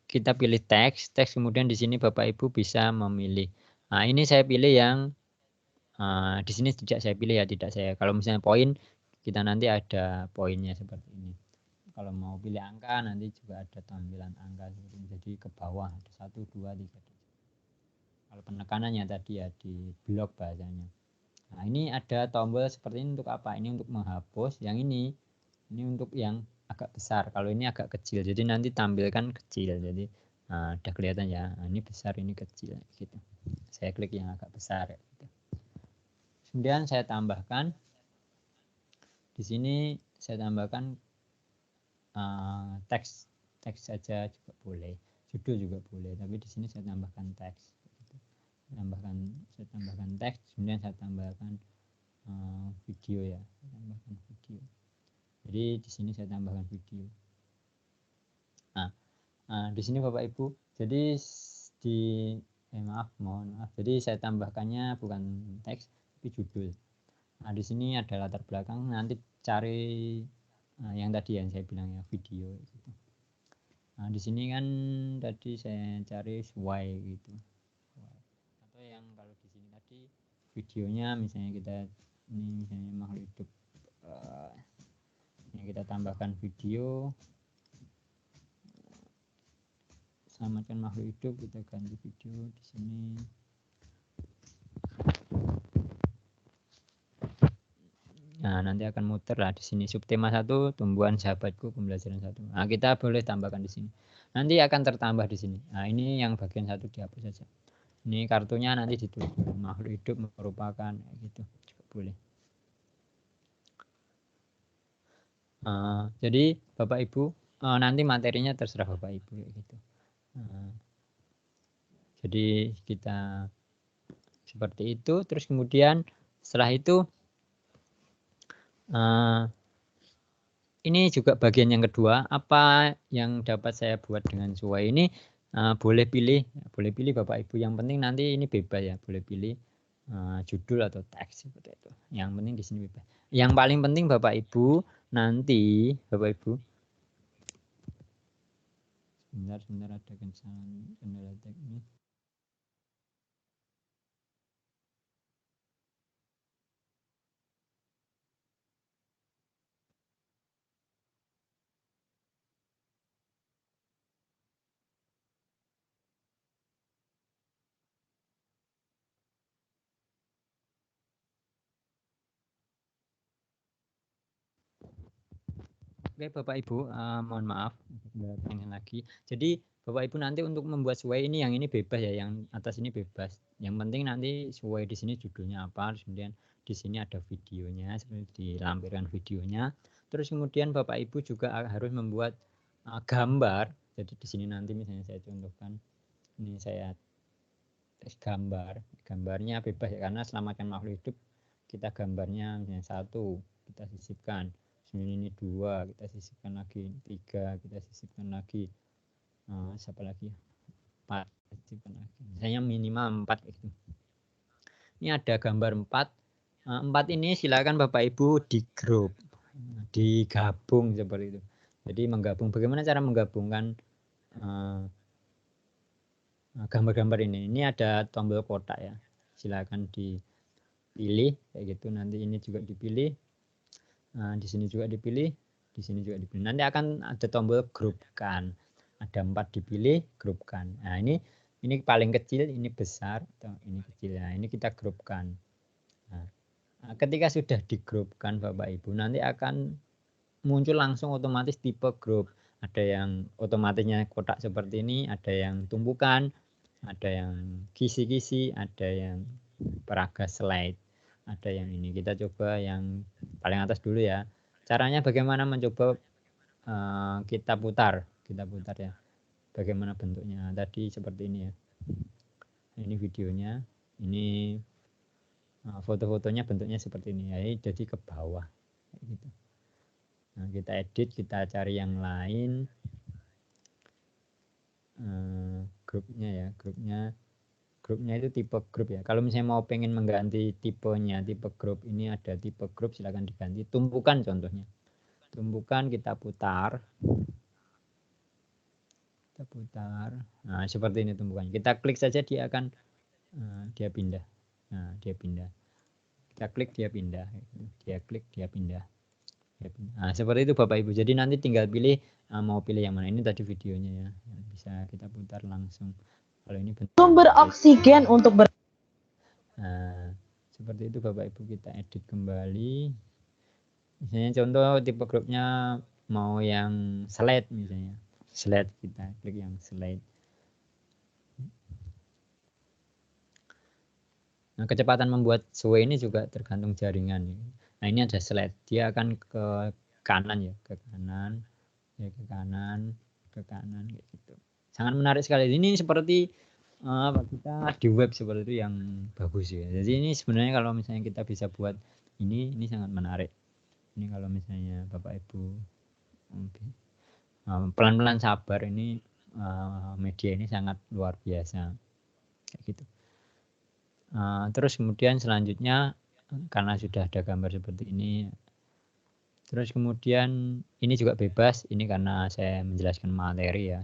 kita pilih teks, kemudian di sini Bapak Ibu bisa memilih. Nah, ini saya pilih yang di sini tidak saya pilih ya, tidak saya. Kalau misalnya poin, kita nanti ada poinnya seperti ini. Kalau mau pilih angka, nanti juga ada tampilan angka seperti ini. Jadi ke bawah ada 1, 2, 3. Kalau penekanannya tadi ya di blok bahasanya. Nah, ini ada tombol seperti ini untuk apa? Ini untuk menghapus. Yang ini untuk yang agak besar. Kalau ini agak kecil, jadi nanti tampilkan kecil. Jadi udah kelihatan ya. Nah, ini besar, ini kecil gitu. Saya klik yang agak besar gitu. Kemudian saya tambahkan di sini, saya tambahkan teks saja juga boleh, judul juga boleh, tapi di sini saya tambahkan teks. Saya tambahkan teks, kemudian saya tambahkan video ya, Jadi di sini saya tambahkan video. Nah, di sini Bapak Ibu, jadi mohon maaf. Jadi saya tambahkannya bukan teks tapi judul. Nah, di sini ada latar belakang, nanti cari yang tadi yang saya bilang ya, video gitu. Nah, di sini kan tadi saya cari why gitu. Atau yang kalau di sini tadi videonya misalnya kita ini misalnya makhluk hidup, yang kita tambahkan video selamatkan makhluk hidup, kita ganti video di sini. Nah, nanti akan muter lah di sini subtema 1 tumbuhan sahabatku pembelajaran 1. Nah, kita boleh tambahkan di sini. Nanti akan tertambah di sini. Nah, ini yang bagian 1 dihapus saja. Ini kartunya nanti ditulis makhluk hidup merupakan gitu juga boleh. Jadi Bapak Ibu nanti materinya terserah Bapak Ibu gitu. Jadi kita seperti itu. Terus kemudian setelah itu ini juga bagian yang kedua, apa yang dapat saya buat dengan Suai ini. boleh pilih Bapak Ibu. Yang penting nanti ini bebas ya, boleh pilih judul atau teks seperti itu. Yang penting di sini bebas. Yang paling penting Bapak Ibu nanti Bapak Ibu. Sebentar ada kendala teknis. Oke Bapak Ibu, mohon maaf ini lagi. Jadi Bapak Ibu nanti untuk membuat sesuai ini yang ini bebas ya, yang atas ini bebas. Yang penting nanti sesuai di sini judulnya apa, kemudian di sini ada videonya, seperti dilampirkan videonya. Terus kemudian Bapak Ibu juga harus membuat gambar. Jadi di sini nanti misalnya saya contohkan, ini saya gambarnya bebas ya, karena selamatkan makhluk hidup. Kita gambarnya misalnya 1, kita sisipkan. Ini 2, kita sisipkan lagi. 3, kita sisipkan lagi. Siapa lagi? 4, sisipkan lagi. Misalnya minimal 4 gitu. Ini ada gambar 4. 4 ini silakan Bapak Ibu di grup, digabung seperti itu. Jadi menggabung. Bagaimana cara menggabungkan gambar-gambar ini? Ini ada tombol kotak ya. Silakan dipilih kayak gitu. Nanti ini juga dipilih. Di sini juga dipilih, di sini juga dipilih. Nanti akan ada tombol grupkan. Ada 4 dipilih, grupkan. Nah, ini paling kecil, ini besar, atau ini kecil. Nah, ini kita grupkan. Nah, ketika sudah digrupkan Bapak Ibu, nanti akan muncul langsung otomatis tipe grup. Ada yang otomatisnya kotak seperti ini, ada yang tumpukan, ada yang kisi-kisi, ada yang peragas slide, ada yang ini. Kita coba yang paling atas dulu ya. Caranya bagaimana mencoba kita putar ya. Bagaimana bentuknya? Tadi seperti ini ya. Ini videonya, ini foto-fotonya bentuknya seperti ini ya. Jadi ke bawah gitu. Nah, kita edit, kita cari yang lain. Grupnya ya, grupnya itu tipe grup ya. Kalau misalnya mau pengen mengganti tipenya, tipe grup ini ada tipe grup, silakan diganti. Tumpukan contohnya. Tumpukan kita putar. Kita putar. Nah, seperti ini tumpukan. Kita klik saja dia akan dia pindah. Nah, dia pindah. Kita klik dia pindah. Dia klik dia pindah. Nah, seperti itu Bapak Ibu. Jadi nanti tinggal pilih mau pilih yang mana. Ini tadi videonya ya. Bisa kita putar langsung. Kalau ini sumber oksigen untuk Nah, seperti itu Bapak Ibu, kita edit kembali. Misalnya contoh tipe grupnya mau yang slide misalnya. Slide, kita klik yang slide. Nah, kecepatan membuat sesuai ini juga tergantung jaringan. Nah, ini ada slide. Dia akan ke kanan ya, ke kanan, ya ke kanan, ke kanan kayak gitu. Sangat menarik sekali. Ini seperti kita di web seperti itu yang bagus ya. Jadi ini sebenarnya kalau misalnya kita bisa buat ini sangat menarik. Ini kalau misalnya Bapak Ibu pelan-pelan sabar, ini media ini sangat luar biasa kayak gitu. Terus kemudian selanjutnya karena sudah ada gambar seperti ini, terus kemudian ini juga bebas, ini karena saya menjelaskan materi ya.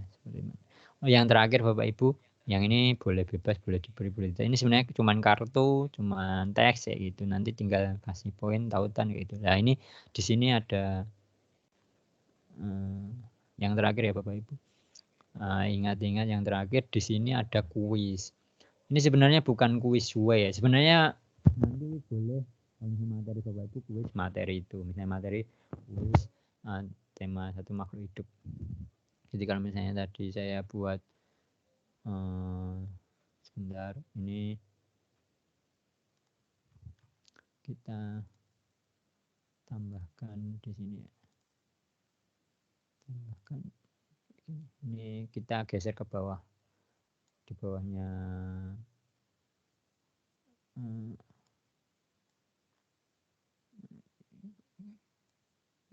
Yang terakhir Bapak Ibu, yang ini boleh bebas, boleh diberi, boleh tidak. Ini sebenarnya cuma kartu, cuma teks kayak gitu. Nanti tinggal kasih poin, tautan kayak gitu. Nah, ini di sini ada yang terakhir ya Bapak Ibu. Ingat-ingat yang terakhir di sini ada kuis. Ini sebenarnya bukan kuis ya. Sebenarnya nanti boleh kalau materi Bapak Ibu kuis materi itu. Misalnya materi kuis tema satu makhluk hidup. Jadi kalau misalnya tadi saya buat sebentar, ini kita tambahkan di sini ya. Tambahkan ini, kita geser ke bawah. Di bawahnya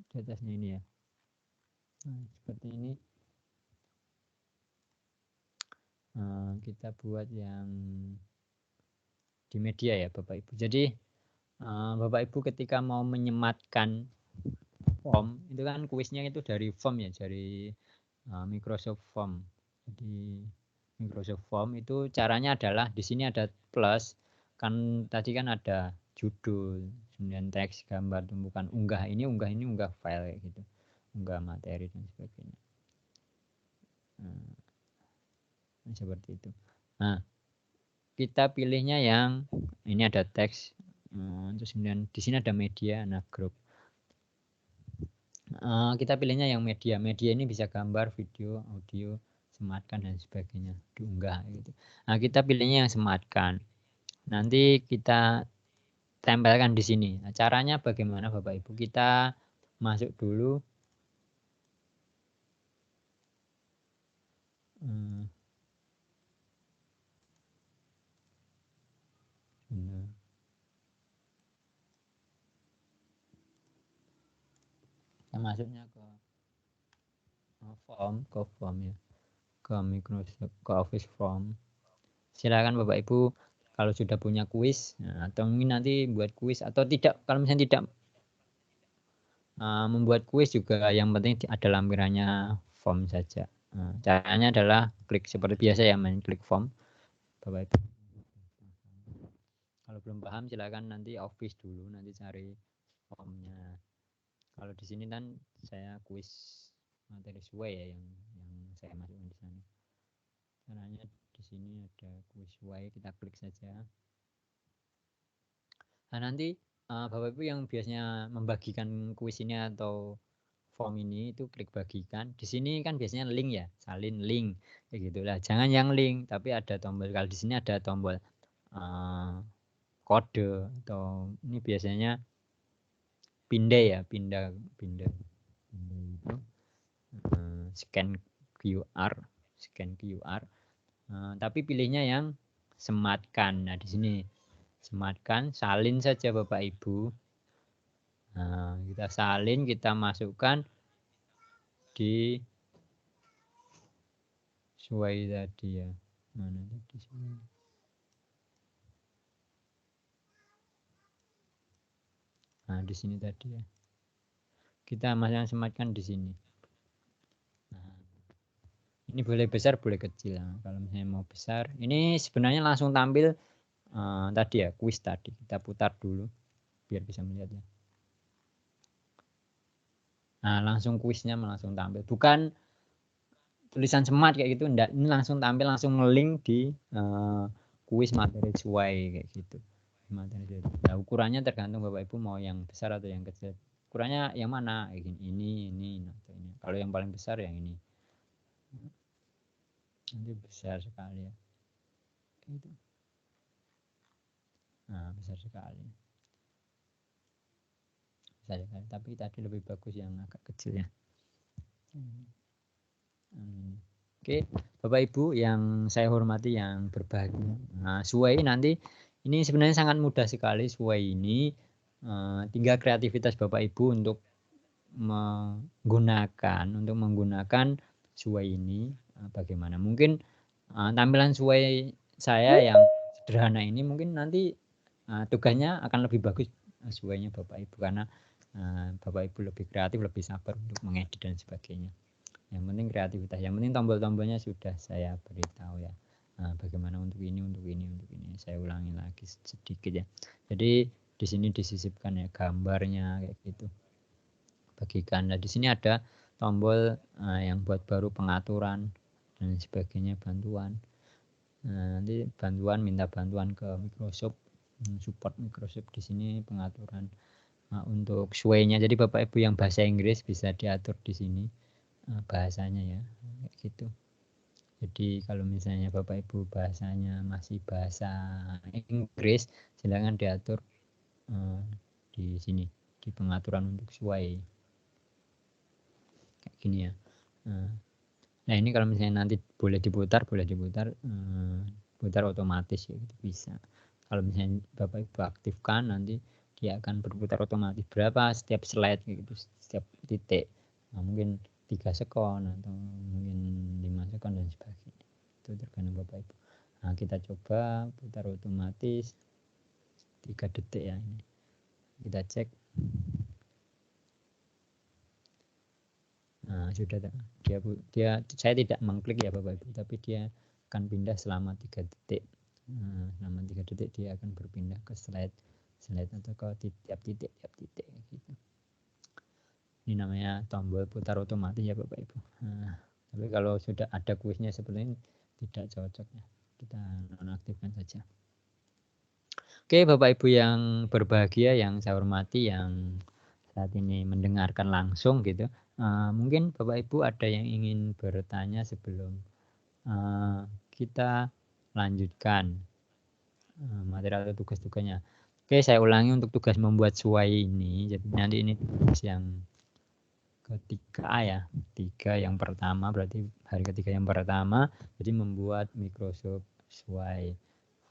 di atasnya ini ya. Nah, seperti ini. Kita buat yang di media ya Bapak Ibu. Jadi Bapak Ibu ketika mau menyematkan form itu kan kuisnya itu dari form ya, dari Microsoft Form. Jadi Microsoft Form itu caranya adalah di sini ada plus, kan tadi kan ada judul, kemudian teks, gambar, tumpukan, unggah ini, unggah file kayak gitu, unggah materi dan sebagainya. Seperti itu. Nah, kita pilihnya yang ini ada teks, terus kemudian di sini ada media, nah grup. Kita pilihnya yang media. Media ini bisa gambar, video, audio, sematkan dan sebagainya, diunggah gitu. Nah, kita pilihnya yang sematkan. Nanti kita tempelkan di sini. Nah, caranya bagaimana Bapak Ibu? Kita masuk dulu. Kita masuknya ke form ya, ke Microsoft, ke Office Form. Silakan Bapak Ibu kalau sudah punya kuis, atau mungkin nanti buat kuis atau tidak, kalau misalnya tidak membuat kuis juga yang penting ada lampirannya form saja. Caranya adalah klik seperti biasa ya, main klik form Bapak Ibu. Kalau belum paham silakan nanti Office dulu, nanti cari formnya. Kalau di sini kan saya kuis materi sesuai ya yang saya masukkan di sana. Caranya di sini ada kuis sesuai, kita klik saja. Nah, nanti Bapak Ibu yang biasanya membagikan kuis ini atau form ini itu klik bagikan. Di sini kan biasanya link ya, salin link kayak gitulah. Jangan yang link, tapi ada tombol. Kalau di sini ada tombol kode atau ini biasanya pindah ya, pindah itu scan QR. Tapi pilihnya yang sematkan. Nah, di sini sematkan, salin saja Bapak Ibu. Nah, kita salin, kita masukkan di sesuai tadi ya. Mana tadi sini? Nah, di sini tadi ya. Kita masukkan sematkan di sini. Nah, ini boleh besar, boleh kecil. Nah, kalau misalnya mau besar, ini sebenarnya langsung tampil tadi ya, kuis tadi. Kita putar dulu biar bisa melihatnya. Nah, langsung kuisnya langsung tampil. Bukan tulisan semat kayak gitu, enggak. Ini langsung tampil, langsung nge-link di kuis materi sesuai kayak gitu. Materi. Nah, ukurannya tergantung Bapak Ibu mau yang besar atau yang kecil. Ukurannya yang mana? Ini. Atau ini. Kalau yang paling besar yang ini. Nanti besar sekali ya. Gitu. Nah, besar sekali. Tapi tadi lebih bagus yang agak kecil ya. Oke, Bapak Ibu yang saya hormati yang berbahagia. Nah, sesuai nanti ini sebenarnya sangat mudah sekali sesuai ini. Tinggal kreativitas Bapak Ibu untuk menggunakan sesuai ini bagaimana. Mungkin tampilan sesuai saya yang sederhana ini mungkin nanti tugasnya akan lebih bagus sesuainya Bapak Ibu karena Bapak Ibu lebih kreatif, lebih sabar untuk mengedit dan sebagainya. Yang penting kreativitas, yang penting tombol-tombolnya sudah saya beritahu ya. Bagaimana untuk ini saya ulangi lagi sedikit ya. Jadi di sini disisipkan ya gambarnya kayak gitu, bagikan. Nah, di sini ada tombol yang buat baru pengaturan dan sebagainya, bantuan. Nanti minta bantuan ke Microsoft, support Microsoft. Di sini pengaturan untuk sesuainya. Jadi Bapak Ibu yang bahasa Inggris bisa diatur di sini bahasanya ya, kayak gitu. Jadi kalau misalnya Bapak Ibu bahasanya masih bahasa Inggris, silakan diatur di sini di pengaturan untuk sesuai kayak gini ya. Nah, ini kalau misalnya nanti boleh diputar putar otomatis ya, gitu bisa. Kalau misalnya Bapak Ibu aktifkan nanti dia akan berputar otomatis berapa setiap slide gitu, setiap titik. Nah, mungkin 3 sekon atau mungkin 5 sekon dan sebagainya. itu tergantung Bapak Ibu. Nah, kita coba putar otomatis 3 detik ya ini. Kita cek. Nah, sudah dia saya tidak mengklik ya Bapak Ibu, tapi dia akan pindah selama 3 detik. Nah, selama 3 detik dia akan berpindah ke slide atau ke tiap titik gitu. Ini namanya tombol putar otomatis ya Bapak Ibu. Nah, tapi kalau sudah ada kuisnya seperti ini tidak cocok ya. Kita nonaktifkan saja. Oke, Bapak Ibu yang berbahagia, yang saya hormati, yang saat ini mendengarkan langsung gitu. Mungkin Bapak Ibu ada yang ingin bertanya sebelum kita lanjutkan materi atau tugas-tugasnya. Oke, saya ulangi untuk tugas membuat suai ini. Jadi nanti ini tugas yang ketiga ya, 3 yang pertama, berarti hari ketiga yang pertama. Jadi membuat Microsoft suai.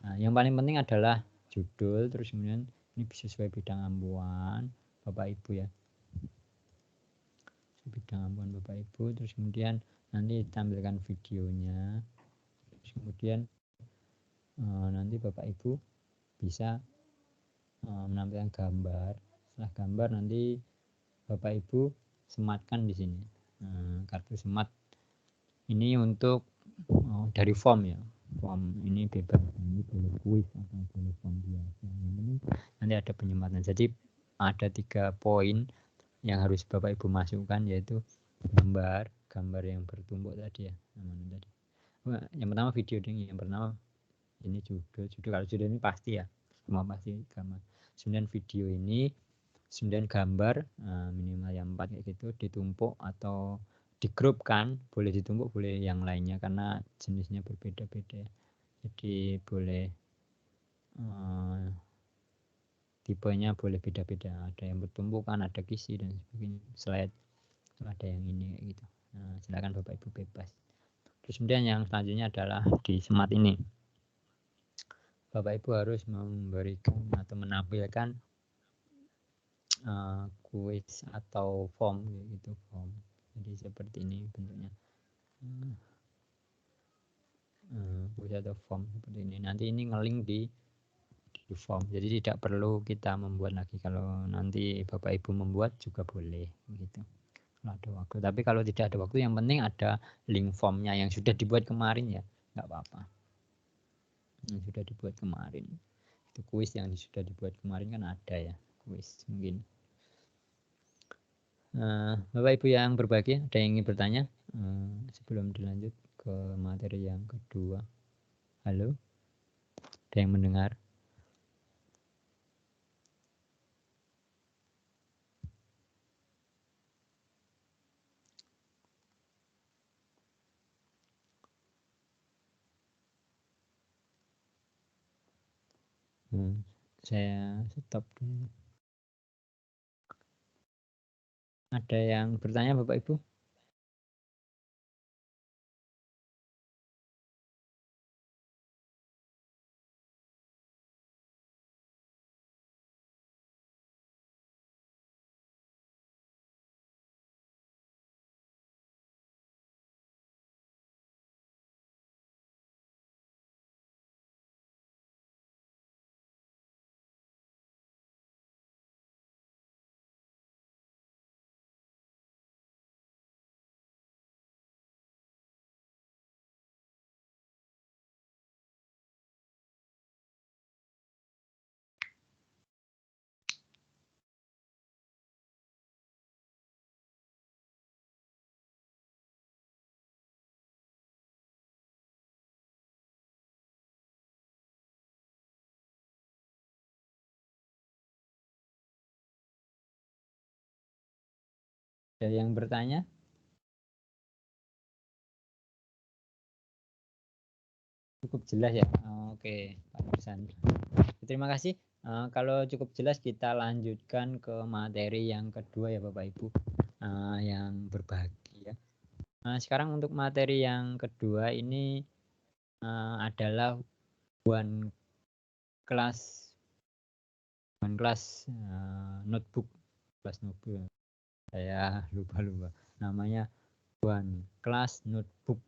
Nah, yang paling penting adalah judul, terus kemudian ini sesuai bidang ampuan Bapak Ibu ya. Bidang ampuan Bapak Ibu, terus kemudian nanti tampilkan videonya, terus kemudian nanti Bapak Ibu bisa menampilkan gambar. Setelah gambar nanti Bapak Ibu sematkan di sini kartu semat. Ini untuk dari form ya, form ini bebas, ini boleh kuis atau boleh form biasa. Yang penting nanti ada penyematan. Jadi ada 3 poin yang harus Bapak Ibu masukkan, yaitu gambar yang bertumbuk tadi ya, namanya tadi. Yang pertama video ini, yang pertama ini judul. Kalau judul ini pasti ya, semua pasti gambar. Kemudian video ini, kemudian gambar minimal yang 4 kayak gitu, ditumpuk atau digrupkan, boleh ditumpuk, boleh yang lainnya karena jenisnya berbeda-beda. Jadi boleh tipenya boleh beda-beda, ada yang bertumpukan, ada kisi dan sebagainya, slide, ada yang ini gitu. Nah, silakan Bapak Ibu bebas. Terus kemudian yang selanjutnya adalah di semat ini Bapak Ibu harus memberikan atau menampilkan kuis atau form gitu, form. Jadi seperti ini bentuknya, kuis atau form seperti ini. Nanti ini ngelink di form, jadi tidak perlu kita membuat lagi. Kalau nanti Bapak Ibu membuat juga boleh gitu kalau ada waktu, tapi kalau tidak ada waktu yang penting ada link formnya yang sudah dibuat kemarin ya, nggak apa-apa, yang sudah dibuat kemarin. Itu kuis yang sudah dibuat kemarin kan ada ya, kuis mungkin. Bapak Ibu yang berbahagia, ada yang ingin bertanya sebelum dilanjut ke materi yang kedua? Halo, ada yang mendengar? Saya stop dulu. Ada yang bertanya Bapak Ibu? Ada yang bertanya? Cukup jelas ya. Oke, Pak Nursan. Terima kasih. Kalau cukup jelas kita lanjutkan ke materi yang kedua ya Bapak Ibu yang berbahagia. Sekarang untuk materi yang kedua ini adalah one class notebook, kelas notebook. Saya lupa namanya one class notebook.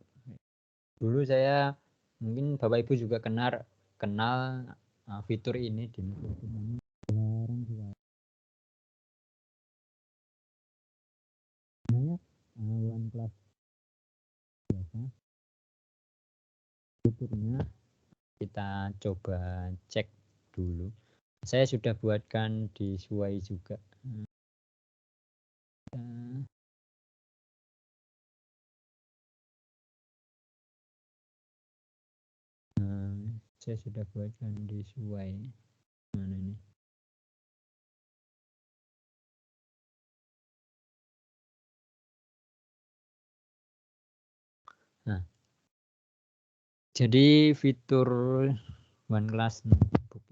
Dulu saya mungkin Bapak Ibu juga kenal fitur ini di Microsoft ini. One Class biasa. Fiturnya kita coba cek dulu. Saya sudah buatkan di Suai juga. Saya sudah buatkan di Suai. Mana ini? Nah, jadi fitur One Class Notebook.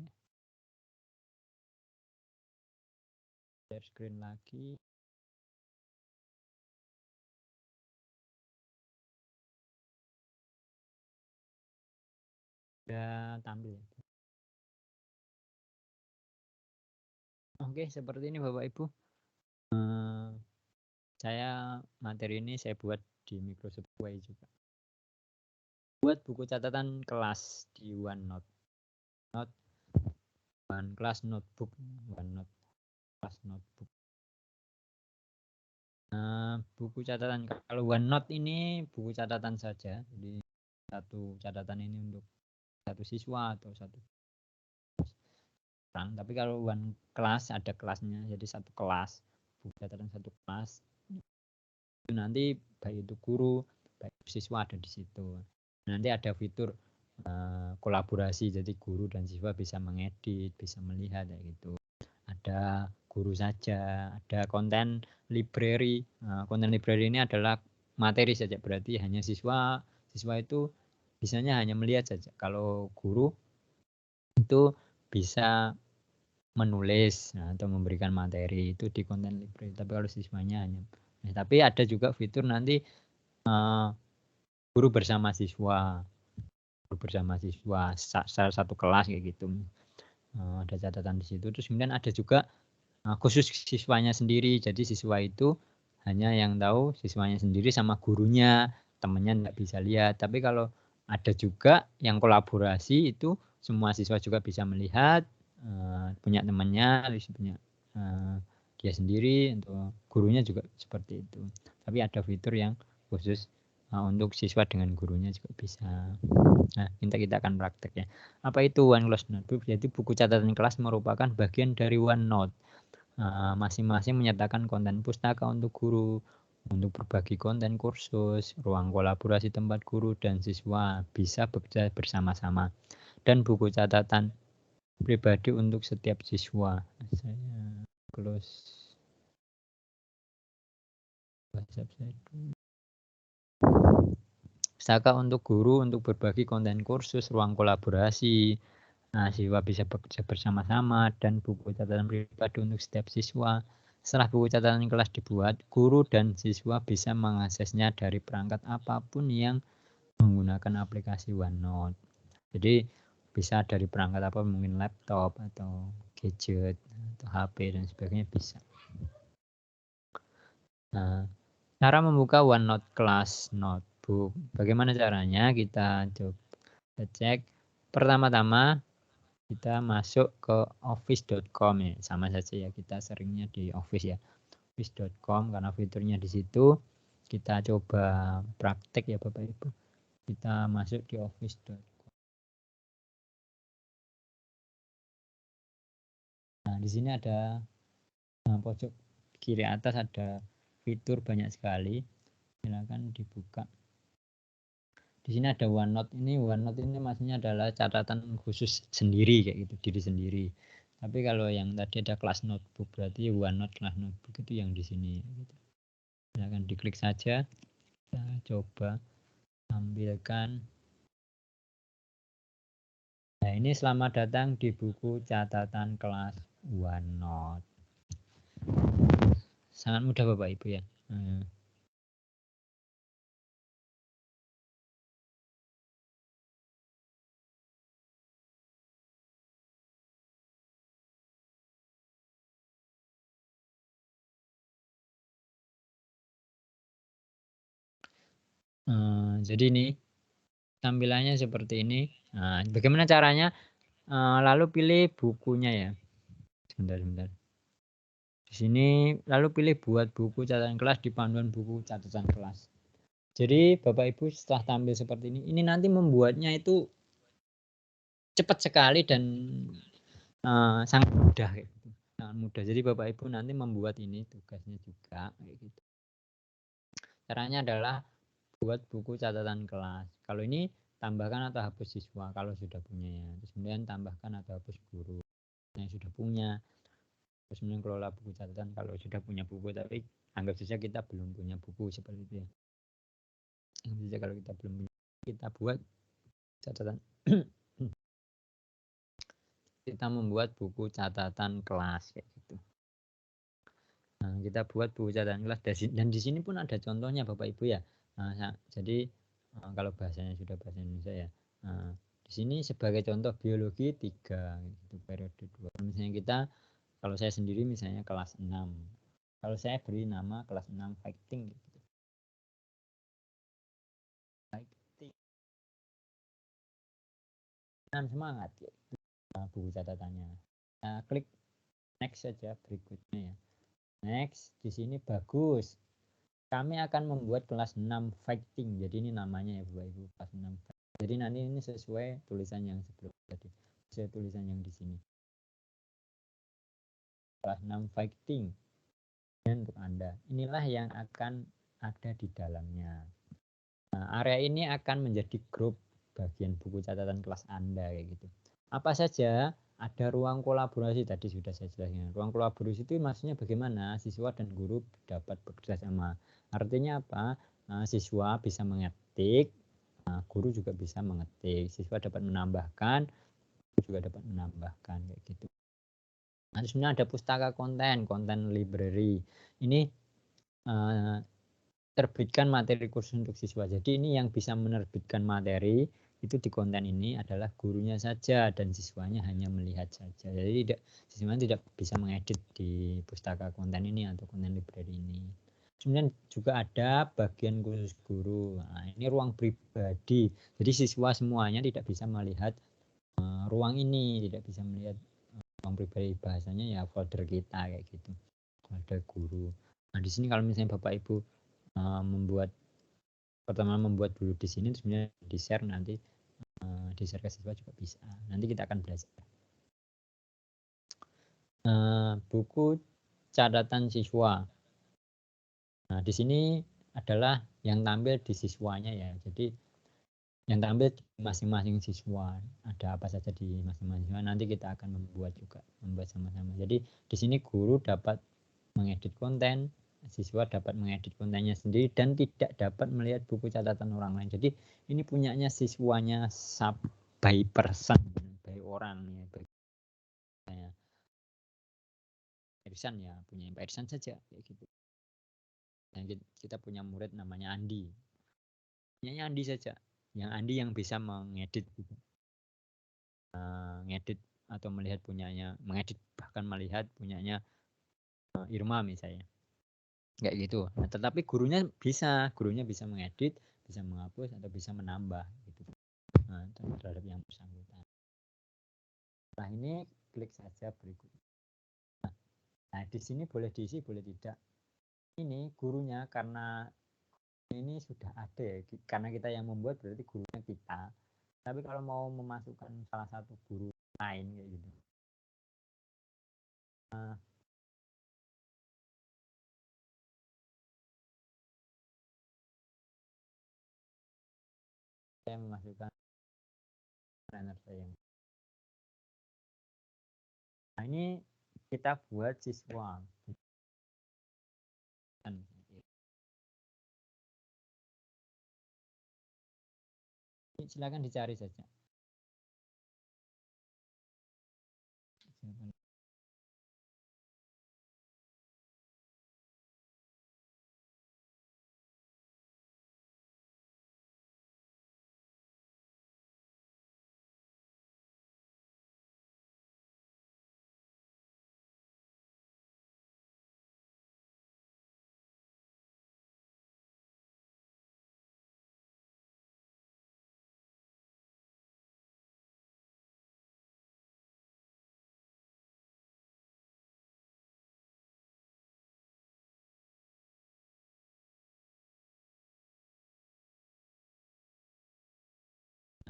Share screen lagi. Sudah tampil. Oke, seperti ini Bapak Ibu. Saya materi ini saya buat di Microsoft Way juga. Buat buku catatan kelas di OneNote. One Class Notebook, OneNote Class Notebook. Buku catatan kalau OneNote ini buku catatan saja. Jadi satu catatan ini untuk satu siswa atau satu orang. Tapi kalau One Class ada kelasnya, jadi satu kelas, buku catatan satu kelas. Nanti baik itu guru, baik itu siswa ada di situ. Nanti ada fitur kolaborasi, jadi guru dan siswa bisa mengedit, bisa melihat kayak gitu. Ada guru saja, ada konten library. Konten library ini adalah materi saja, berarti hanya siswa itu bisanya hanya melihat saja. Kalau guru itu bisa menulis atau memberikan materi itu di konten library. Tapi kalau siswanya hanya tapi ada juga fitur nanti guru bersama siswa satu kelas kayak gitu. Ada catatan di situ. Terus kemudian ada juga khusus siswanya sendiri. Jadi siswa itu hanya yang tahu siswanya sendiri sama gurunya, temannya nggak bisa lihat. Tapi kalau ada juga yang kolaborasi itu semua siswa juga bisa melihat, punya temannya, punya dia sendiri, untuk gurunya juga seperti itu. Tapi ada fitur yang khusus untuk siswa dengan gurunya juga bisa. Nah, kita akan praktek ya. Apa itu One Class Notebook? Jadi buku catatan kelas merupakan bagian dari OneNote. Masing-masing menyertakan konten pustaka untuk guru, untuk berbagi konten kursus, ruang kolaborasi tempat guru dan siswa bisa bekerja bersama-sama, dan buku catatan pribadi untuk setiap siswa. Saya close WhatsApp saya dulu. Pustaka untuk guru untuk berbagi konten kursus, ruang kolaborasi, siswa bisa bekerja bersama-sama, dan buku catatan pribadi untuk setiap siswa. Setelah buku catatan kelas dibuat, guru dan siswa bisa mengaksesnya dari perangkat apapun yang menggunakan aplikasi OneNote. Jadi bisa dari perangkat apa, mungkin laptop atau gadget atau HP dan sebagainya bisa. Cara membuka OneNote Class Notebook. Bagaimana caranya? Kita coba cek. Pertama-tama kita masuk ke office.com ya, sama saja ya, kita seringnya di office ya, office.com karena fiturnya di situ. Kita coba praktek ya Bapak Ibu. Kita masuk di office.com. Nah, di sini ada pojok kiri atas ada fitur banyak sekali. Silakan dibuka. Di sini ada OneNote ini. OneNote ini maksudnya adalah catatan khusus sendiri kayak gitu, diri sendiri. Tapi kalau yang tadi ada Class Notebook, berarti OneNote Class Notebook itu yang di sini gitu. Silakan diklik saja. Kita coba tampilkan. Nah, ini selamat datang di buku catatan kelas OneNote. Sangat mudah Bapak Ibu ya. Jadi ini tampilannya seperti ini. Nah, bagaimana caranya? Lalu pilih bukunya ya. Sebentar. Di sini lalu pilih buat buku catatan kelas di panduan buku catatan kelas. Jadi Bapak Ibu setelah tampil seperti ini nanti membuatnya itu cepat sekali dan sangat mudah gitu. Sangat mudah. Jadi Bapak Ibu nanti membuat ini tugasnya juga kayak gitu. Caranya adalah buat buku catatan kelas. Kalau ini tambahkan atau hapus siswa kalau sudah punya ya. Terus kemudian tambahkan atau hapus guru yang sudah punya. Terus kemudian kelola buku catatan kalau sudah punya buku, tapi anggap saja kita belum punya buku seperti itu ya. Anggap saja kalau kita belum punya, kita buat catatan. Kita membuat buku catatan kelas kayak gitu. Nah, kita buat buku catatan kelas dan di sini pun ada contohnya Bapak Ibu ya. Nah, jadi kalau bahasanya sudah bahasa Indonesia ya. Nah, di sini sebagai contoh biologi 3 gitu, periode 2. Misalnya kita, kalau saya sendiri misalnya kelas 6. Kalau saya beri nama kelas 6 fighting gitu. Fighting. 6 semangat ya. Nah, buku catatannya. Nah, klik next saja berikutnya ya. Next, di sini bagus. Kami akan membuat kelas 6 fighting. Jadi ini namanya ya Bapak Ibu, kelas 6 fighting. Jadi nanti ini sesuai tulisan yang sebelum tadi. Sesuai tulisan yang di sini. Kelas 6 fighting. Dan untuk Anda, inilah yang akan ada di dalamnya. Nah, area ini akan menjadi grup bagian buku catatan kelas Anda kayak gitu. Apa saja? Ada ruang kolaborasi, tadi sudah saya jelaskan. Ruang kolaborasi itu maksudnya bagaimana siswa dan guru dapat bekerja sama. Artinya apa? Siswa bisa mengetik, guru juga bisa mengetik. Siswa dapat menambahkan, guru juga dapat menambahkan kayak gitu. Nah, sebenarnya ada pustaka konten library. Ini terbitkan materi khusus untuk siswa. Jadi ini yang bisa menerbitkan materi itu di konten ini adalah gurunya saja dan siswanya hanya melihat saja. Jadi siswanya tidak bisa mengedit di pustaka konten ini atau konten library ini. Kemudian juga ada bagian khusus guru. Nah, ini ruang pribadi. Jadi siswa semuanya tidak bisa melihat ruang ini, tidak bisa melihat ruang pribadi, bahasanya ya folder kita kayak gitu. Folder guru. Nah, di sini kalau misalnya Bapak Ibu membuat dulu di sini, sebenarnya di share nanti di share ke siswa juga bisa. Nanti kita akan belajar. Buku catatan siswa. Nah, di sini adalah yang tampil di siswanya ya. Jadi yang tampil di masing-masing siswa. Ada apa saja di masing-masing siswa. Nanti kita akan membuat sama-sama. Jadi di sini guru dapat mengedit konten, siswa dapat mengedit kontennya sendiri dan tidak dapat melihat buku catatan orang lain. Jadi ini punyanya siswanya by person, by orang ya. Irsan ya, punya Pak Irsan saja kayak gitu. Dan kita punya murid namanya Andi. Punyanya Andi saja. Yang Andi yang bisa mengedit gitu. Ngedit atau melihat punyanya, mengedit bahkan melihat punyanya Irma misalnya. Kayak gitu. Nah, tetapi gurunya bisa mengedit, bisa menghapus atau bisa menambah gitu. Nah, terhadap yang bersangkutan. Nah, ini klik saja berikutnya. Nah, di sini boleh diisi, boleh tidak. Ini gurunya karena ini sudah ada ya, karena kita yang membuat berarti gurunya kita. Tapi kalau mau memasukkan salah satu guru lain kayak gitu. Nah, saya memasukkan trainer saya. Nah, ini kita buat siswa. Silakan dicari saja.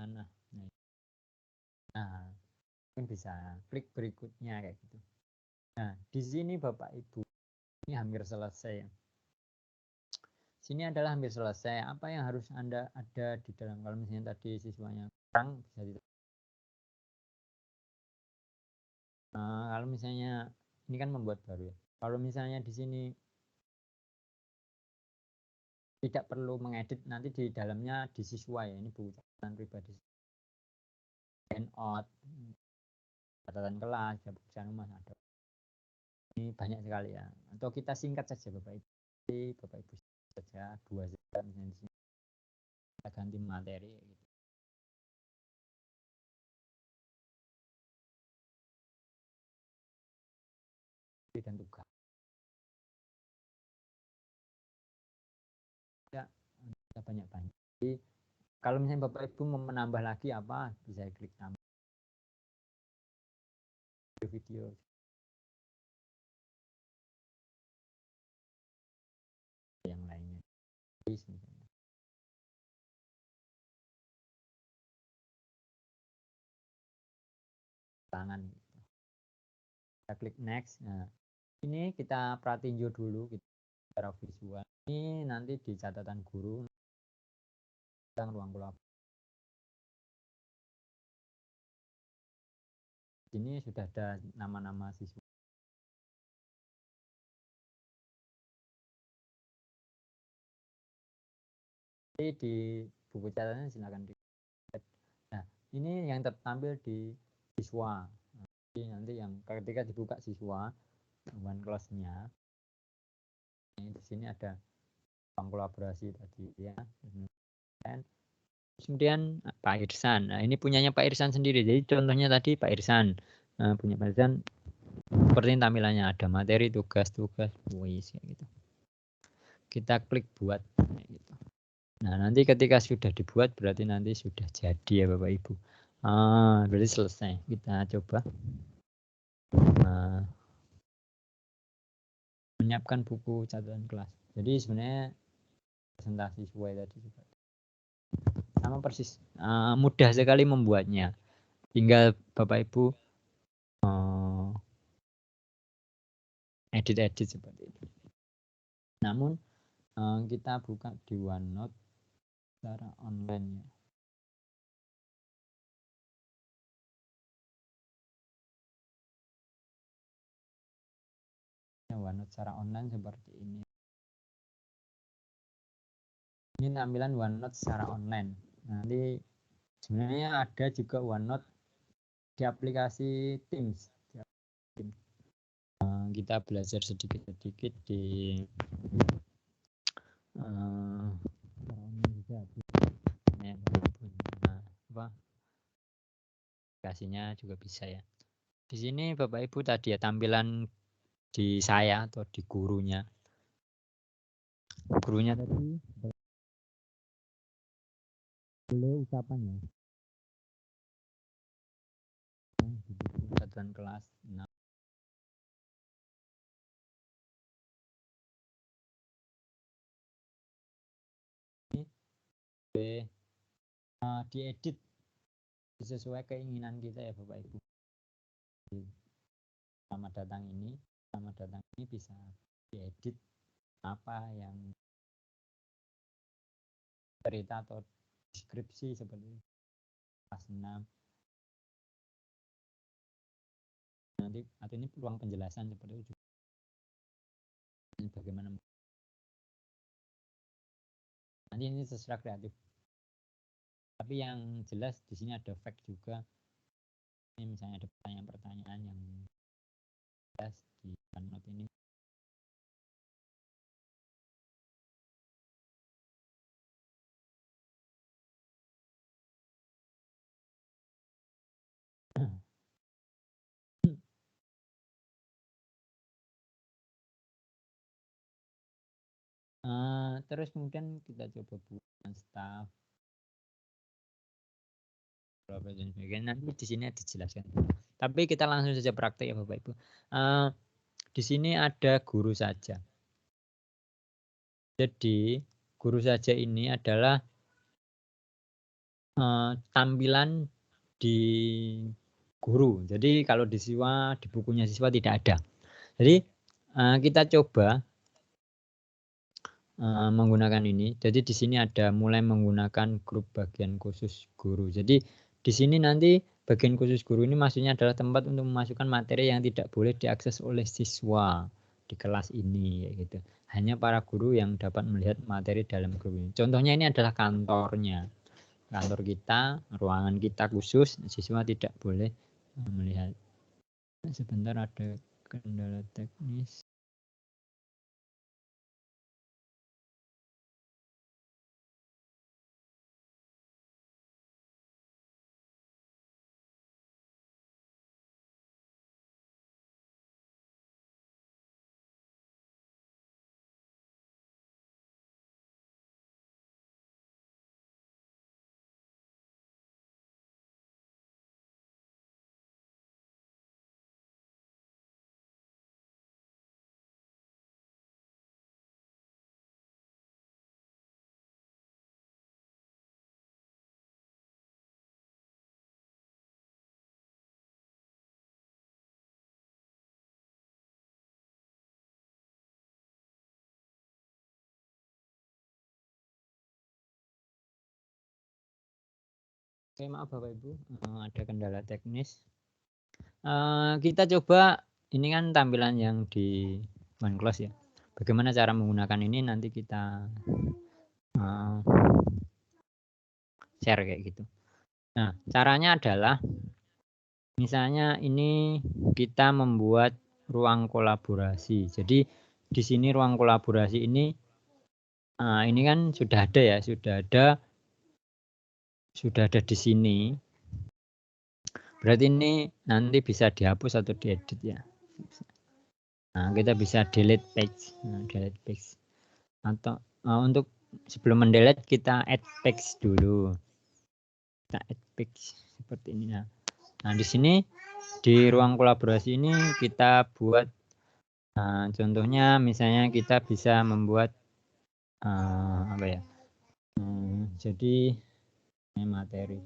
sana. Nah, mungkin bisa klik berikutnya kayak gitu. Nah, di sini Bapak Ibu, ini hampir selesai. Sini adalah hampir selesai. Apa yang harus Anda ada di dalam, kalau misalnya tadi siswanya kurang, bisa kalau misalnya ini kan membuat baru ya. Kalau misalnya di sini tidak perlu mengedit, nanti di dalamnya di siswa ya, ini buku catatan pribadi, handout, catatan kelas, pekerjaan rumah ada. Ini banyak sekali ya. Atau kita singkat saja Bapak Ibu. Bapak Ibu saja 2 saja misalnya di sini. Kita ganti materi gitu. Dan tugas. Ya, kita banyak-banyak. Jadi kalau misalnya Bapak Ibu mau menambah lagi apa, bisa klik tambah video. Yang lainnya. Misalnya. Tangan gitu. Kita klik next. Nah, ini kita perhatiin dulu kita secara visual. Ini nanti di catatan guru tentang ruang kolaborasi. Ini sudah ada nama-nama siswa. Jadi di buku catatan silakan dilihat. Nah, ini yang tertampil di siswa. Nanti yang ketika dibuka siswa, one kelasnya, di sini ada ruang kolaborasi tadi ya. Dan kemudian Pak Irsan. Nah, ini punyanya Pak Irsan sendiri. Jadi contohnya tadi Pak Irsan. Nah, punya Pak Irsan seperti tampilannya ada materi, tugas-tugas, gitu. Kita klik buat gitu. Nah, nanti ketika sudah dibuat berarti nanti sudah jadi ya Bapak Ibu. Berarti selesai. Kita coba menyiapkan buku catatan kelas. Jadi sebenarnya presentasi sesuai tadi juga sama persis, mudah sekali membuatnya. Tinggal Bapak Ibu edit-edit seperti itu. Namun kita buka di OneNote secara online ya. OneNote secara online seperti ini. Ini tampilan OneNote secara online. Nanti sebenarnya ada juga OneNote di aplikasi Teams. Kita belajar sedikit-sedikit di aplikasinya juga bisa ya. Di sini Bapak Ibu tadi ya tampilan di saya atau di gurunya. Gurunya tadi boleh ucapannya. Catatan kelas. Nah, ini diedit sesuai keinginan kita ya Bapak Ibu. Selamat datang ini bisa diedit apa yang cerita atau deskripsi seperti kelas 6. Nanti atau ini peluang penjelasan seperti itu. Bagaimana? Nanti ini terserah kreatif. Tapi yang jelas di sini ada fact juga. Ini misalnya ada pertanyaan-pertanyaan yang jelas di OneNote ini. Terus kemudian kita coba buat staff. Nanti di sini dijelaskan. Tapi kita langsung saja praktek ya Bapak Ibu. Di sini ada guru saja. Jadi guru saja ini adalah tampilan di guru. Jadi kalau di bukunya siswa tidak ada. Jadi kita coba menggunakan ini. Jadi di sini ada mulai menggunakan grup bagian khusus guru. Jadi di sini nanti bagian khusus guru ini maksudnya adalah tempat untuk memasukkan materi yang tidak boleh diakses oleh siswa di kelas ini, kayak gitu. Hanya para guru yang dapat melihat materi dalam grup ini. Contohnya ini adalah kantornya. Kantor kita, ruangan kita khusus, siswa tidak boleh melihat. Sebentar, ada kendala teknis. Oke, maaf Bapak Ibu, ada kendala teknis. Kita coba, ini kan tampilan yang di OneClass ya. Bagaimana cara menggunakan ini nanti kita share kayak gitu. Nah, caranya adalah misalnya ini kita membuat ruang kolaborasi. Jadi di sini ruang kolaborasi ini kan sudah ada ya, sudah ada di sini. Berarti ini nanti bisa dihapus atau diedit ya. Nah, kita bisa delete page. Atau untuk sebelum mendelete kita add page dulu. Kita add page seperti ini. Nah, di sini di ruang kolaborasi ini kita buat contohnya misalnya kita bisa membuat apa ya? Jadi ini materi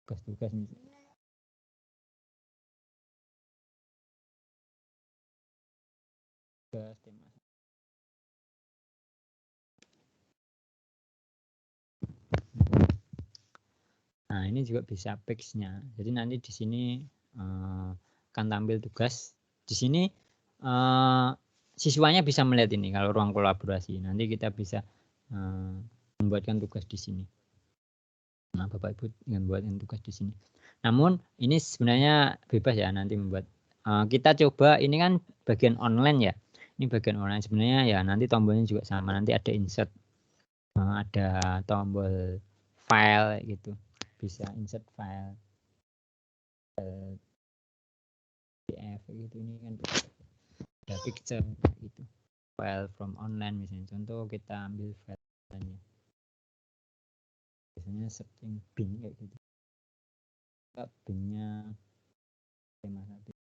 tugas-tugas tema. Nah, ini juga bisa page-nya. Jadi nanti di sini akan tampil tugas. Di sini siswanya bisa melihat ini kalau ruang kolaborasi. Nanti kita bisa membuatkan tugas di sini. Nah, Bapak Ibu dengan buatkan tugas di sini. Namun ini sebenarnya bebas ya nanti membuat. Kita coba, ini kan bagian online ya. Ini bagian online sebenarnya ya, nanti tombolnya juga sama. Nanti ada insert, ada tombol file gitu. Bisa insert file PDF gitu. Ini kan ada picture gitu. File from online misalnya. Contoh kita ambil filenya. Biasanya setting bin kayak gitu. Binnya tema 1.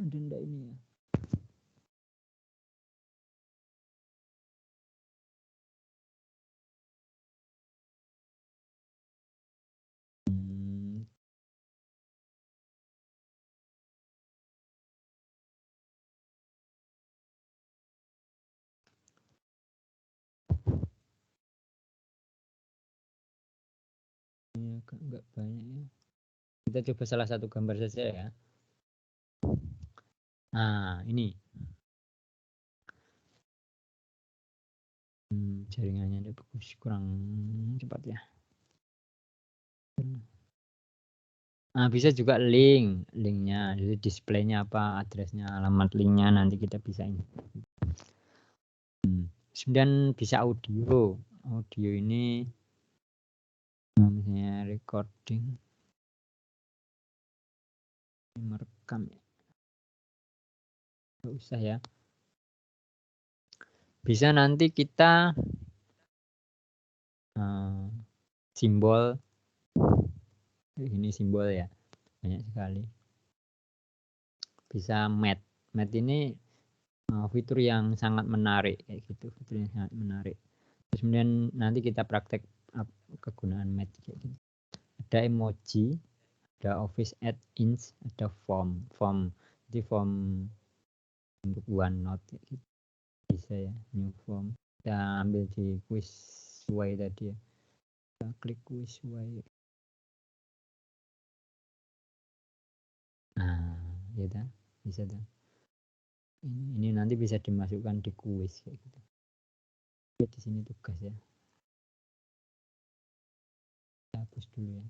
Denda ini ya. Ini enggak banyak ya. Kita coba salah satu gambar saja ya. Nah, ini. Jaringannya ada bagus, kurang cepat ya. Nah, bisa juga linknya, jadi displaynya apa, addressnya, alamat linknya nanti kita bisa ini. Kemudian bisa audio ini Misalnya recording, merekam ya. Nggak usah ya. Bisa nanti kita simbol, ini simbol ya, banyak sekali. Bisa mat ini fitur yang sangat menarik kayak gitu, fitur yang sangat menarik. Terus kemudian nanti kita praktek kegunaan mat kayak gitu. Ada emoji, ada office add-ins, ada form. Jadi form untuk OneNote kayak gitu. Bisa ya, new form. Kita ambil di quiz way tadi ya. Kita klik quiz way. Nah, ya dah, bisa dah. Ini nanti bisa dimasukkan di kuis kayak gitu. Di sini tugas ya. Kita hapus dulu ya.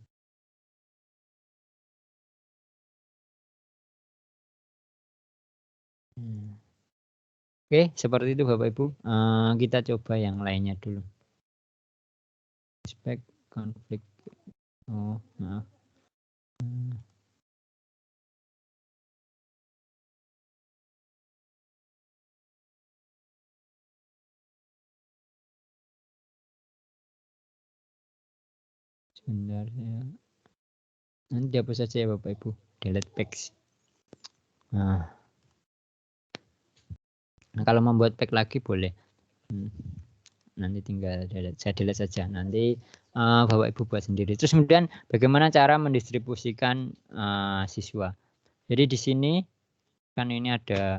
Oke, seperti itu Bapak Ibu. Kita coba yang lainnya dulu. Spek konflik. Oh, maaf. Sebentar ya. Nanti dihapus saja ya Bapak Ibu. Delete text. Nah, kalau membuat pack lagi boleh. Nanti tinggal saya delete saja. Nanti Bapak Ibu buat sendiri. Terus kemudian bagaimana cara mendistribusikan siswa? Jadi di sini kan ini ada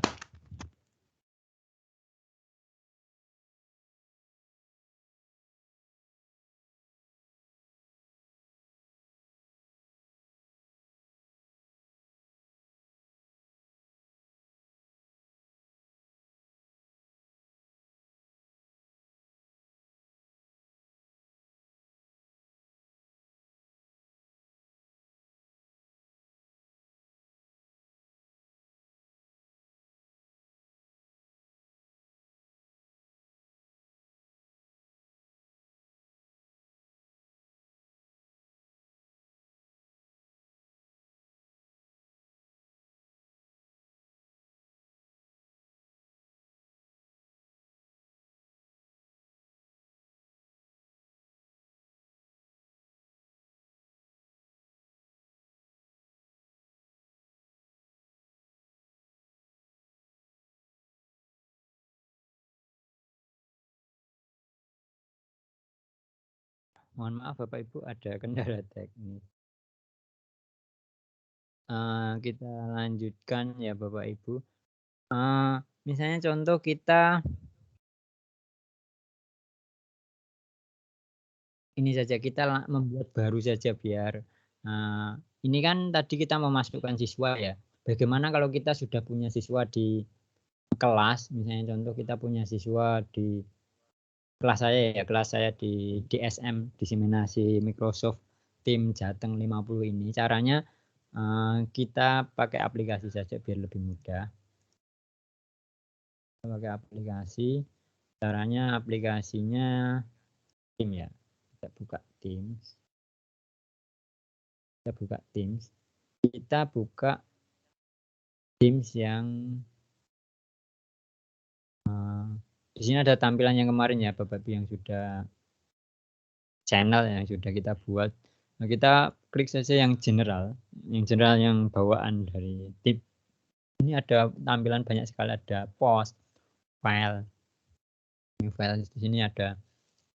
mohon maaf Bapak Ibu ada kendala teknis. Kita lanjutkan ya Bapak Ibu. Misalnya contoh kita ini saja, kita membuat baru saja biar ini kan tadi kita memasukkan siswa ya. Bagaimana kalau kita sudah punya siswa di kelas, misalnya contoh kita punya siswa di kelas saya di DSM, diseminasi Microsoft Team Jateng 50 ini. Caranya kita pakai aplikasi saja biar lebih mudah. Kita pakai aplikasi, caranya aplikasinya Team ya. Kita buka Teams. Kita buka Teams yang di sini ada tampilan yang kemarin ya Bapak Ibu yang sudah channel yang sudah kita buat. Nah, kita klik saja yang general yang bawaan dari tip. Ini ada tampilan banyak sekali, ada post, file. File di sini ada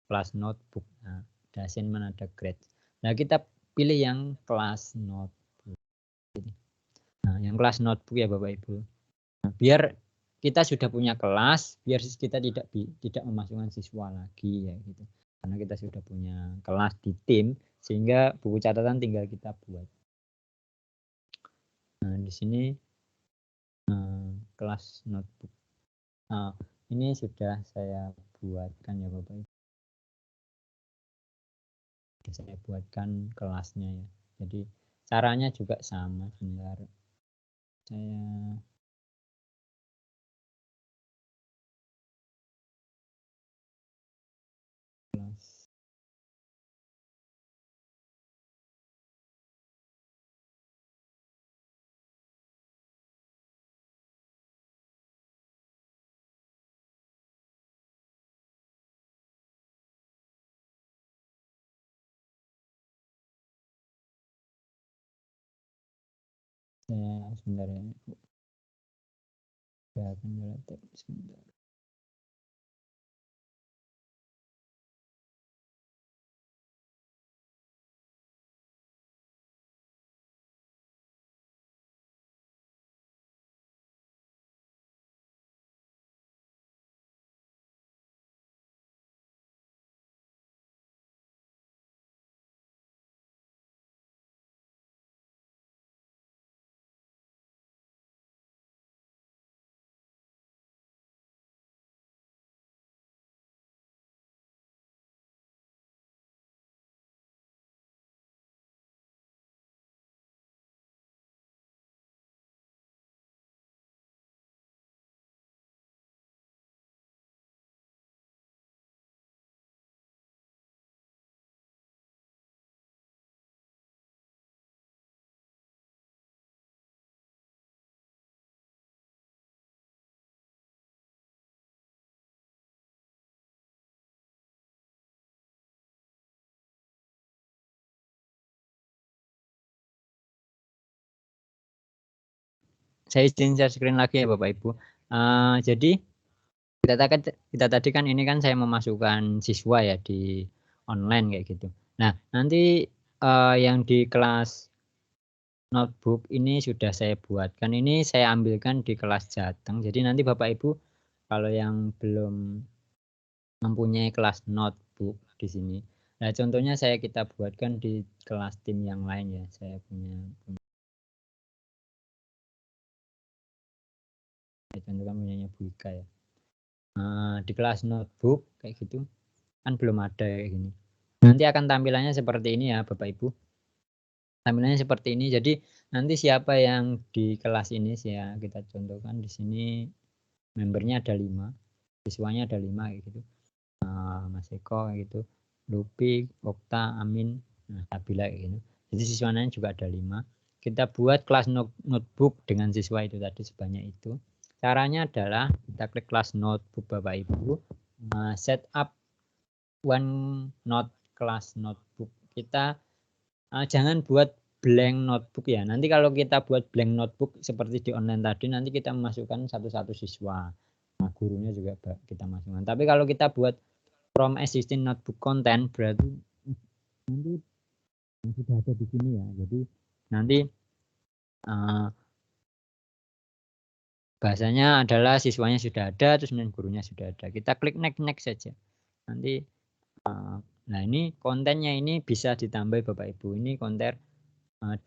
kelas notebook, nah, ada assignment, ada grade. Nah, kita pilih yang kelas notebook. Nah, yang kelas notebook ya Bapak Ibu. Nah, biar kita sudah punya kelas, biar kita tidak memasukkan siswa lagi ya gitu. Karena kita sudah punya kelas di tim, sehingga buku catatan tinggal kita buat. Nah, di sini kelas notebook. Nah, ini sudah saya buatkan ya Bapak Ibu. Saya buatkan kelasnya ya. Jadi caranya juga sama sebentar. Saya kelas Saya sebentar ya. Ya, sebentar. Saya izin share screen lagi ya Bapak Ibu. Jadi kita tadi kan ini kan saya memasukkan siswa ya di online kayak gitu. Nah, nanti yang di kelas notebook ini sudah saya buatkan. Ini saya ambilkan di kelas Jateng. Jadi nanti Bapak Ibu kalau yang belum mempunyai kelas notebook di sini. Nah, contohnya kita buatkan di kelas tim yang lain ya. Saya punya contohkan punyanya Bu Ika ya. Di kelas notebook kayak gitu kan belum ada kayak gini. Nanti akan tampilannya seperti ini ya Bapak Ibu. Tampilannya seperti ini. Jadi nanti siapa yang di kelas ini ya kita contohkan di sini membernya ada 5, siswanya ada 5 kayak gitu. Mas Eko kayak gitu, Lupi, Okta, Amin, Sabila kayak gitu. Jadi siswanya juga ada 5. Kita buat kelas notebook dengan siswa itu tadi sebanyak itu. Caranya adalah kita klik kelas notebook Bapak Ibu, setup one note kelas notebook. Kita jangan buat blank notebook ya. Nanti kalau kita buat blank notebook seperti di online tadi, nanti kita memasukkan satu-satu siswa. Nah, gurunya juga kita masukkan. Tapi kalau kita buat from existing notebook content, berarti nanti sudah ada di sini ya. Jadi nanti bahasanya adalah siswanya sudah ada, terus gurunya sudah ada. Kita klik next saja. Nanti nah ini kontennya ini bisa ditambah Bapak Ibu. Ini konten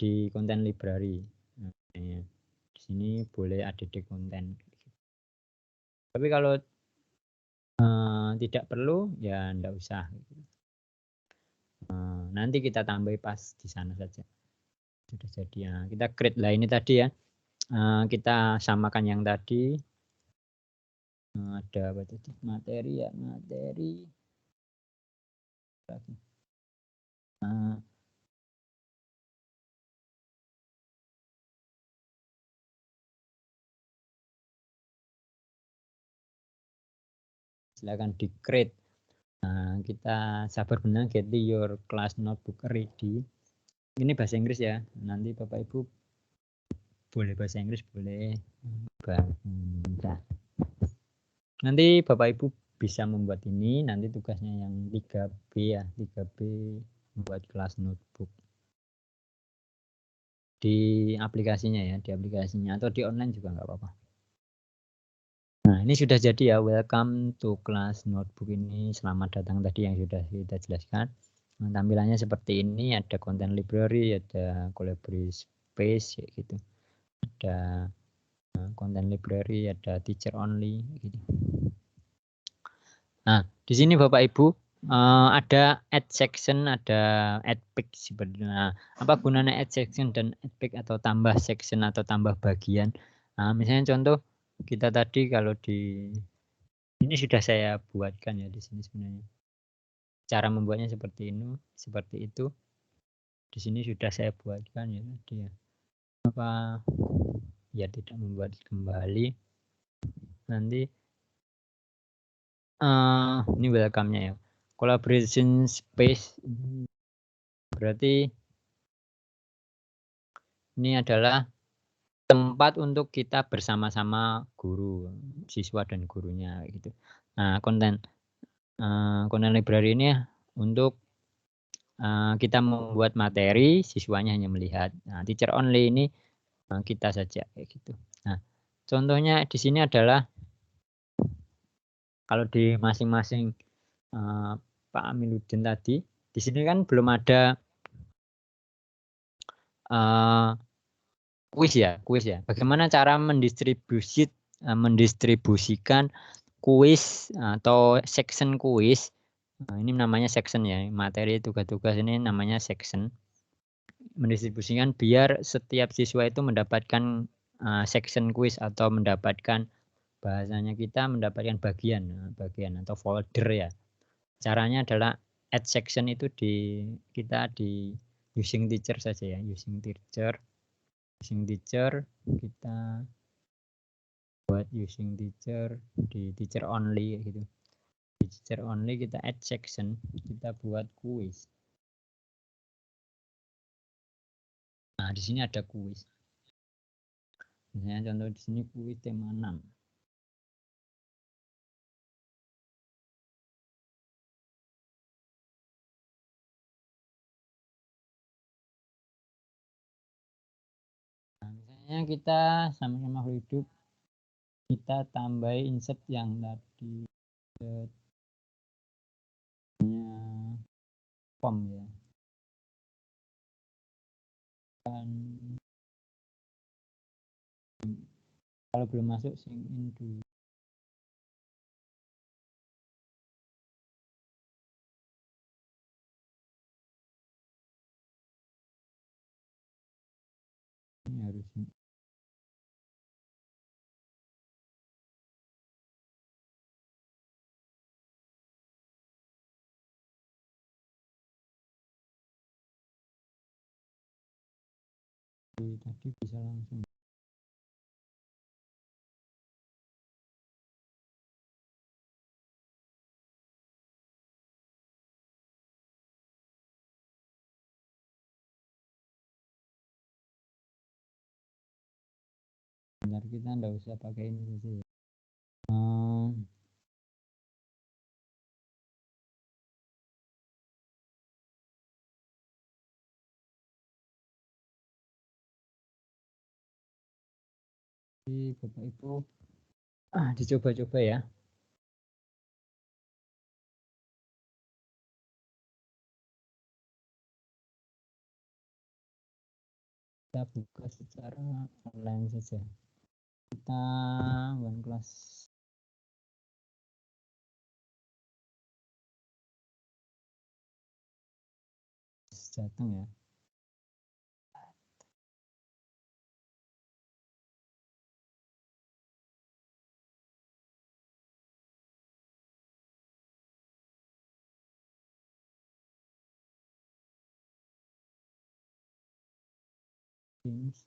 di konten library. Nah, di sini boleh add konten. Tapi kalau tidak perlu ya enggak usah. Nanti kita tambah pas di sana saja. Sudah jadi ya. Kita create lah ini tadi ya. Kita samakan yang tadi. Ada apa tadi? Materi ya, materi. Silakan di create. Kita sabar benar get your class notebook ready. Ini bahasa Inggris ya. Nanti Bapak Ibu boleh bahasa Inggris, boleh bahasa Indonesia. Nanti Bapak Ibu bisa membuat ini, nanti tugasnya yang 3B ya, 3B membuat kelas notebook. Di aplikasinya ya, di aplikasinya atau di online juga nggak apa-apa. Nah, ini sudah jadi ya, welcome to kelas notebook ini. Selamat datang tadi yang sudah kita jelaskan. Nah, tampilannya seperti ini, ada content library, ada collaborate space kayak gitu. Ada content library, ada teacher only gitu. Nah, di sini Bapak Ibu ada add section, ada add page seperti nah, apa gunanya add section dan add page atau tambah section atau tambah bagian. Nah, misalnya contoh kita tadi kalau di ini sudah saya buatkan ya di sini sebenarnya. Cara membuatnya seperti ini, seperti itu. Di sini sudah saya buatkan ya tadi ya. Apa ya tidak membuat kembali. Nanti ini welcome-nya ya. Collaboration space berarti ini adalah tempat untuk kita bersama-sama guru, siswa dan gurunya gitu. Nah, konten library ini untuk kita membuat materi, siswanya hanya melihat. Nah, teacher only ini kita saja kayak gitu. Nah, contohnya di sini adalah kalau di masing-masing Pak Aminuddin tadi, di sini kan belum ada kuis ya. Bagaimana cara mendistribusikan kuis atau section kuis? Nah, ini namanya section ya. Materi tugas-tugas ini namanya section. Mendistribusikan biar setiap siswa itu mendapatkan section kuis atau mendapatkan bahasanya kita mendapatkan bagian atau folder ya. Caranya adalah add section itu kita di using teacher saja ya, using teacher kita buat using teacher di teacher only gitu. Di teacher only kita add section, kita buat kuis. Nah, di sini ada kuis. Misalnya contoh di sini kuis tema 6. Nah, misalnya kita sama-sama hidup, kita tambah insert yang tadi form ya. Dan kalau belum masuk sign in dulu. Ini harusnya. Tadi bisa langsung. Bentar, kita nggak usah pakai ini saja ya. Jadi Bapak Ibu dicoba-coba ya. Kita buka secara online saja. Kita one class datang ya. Teams.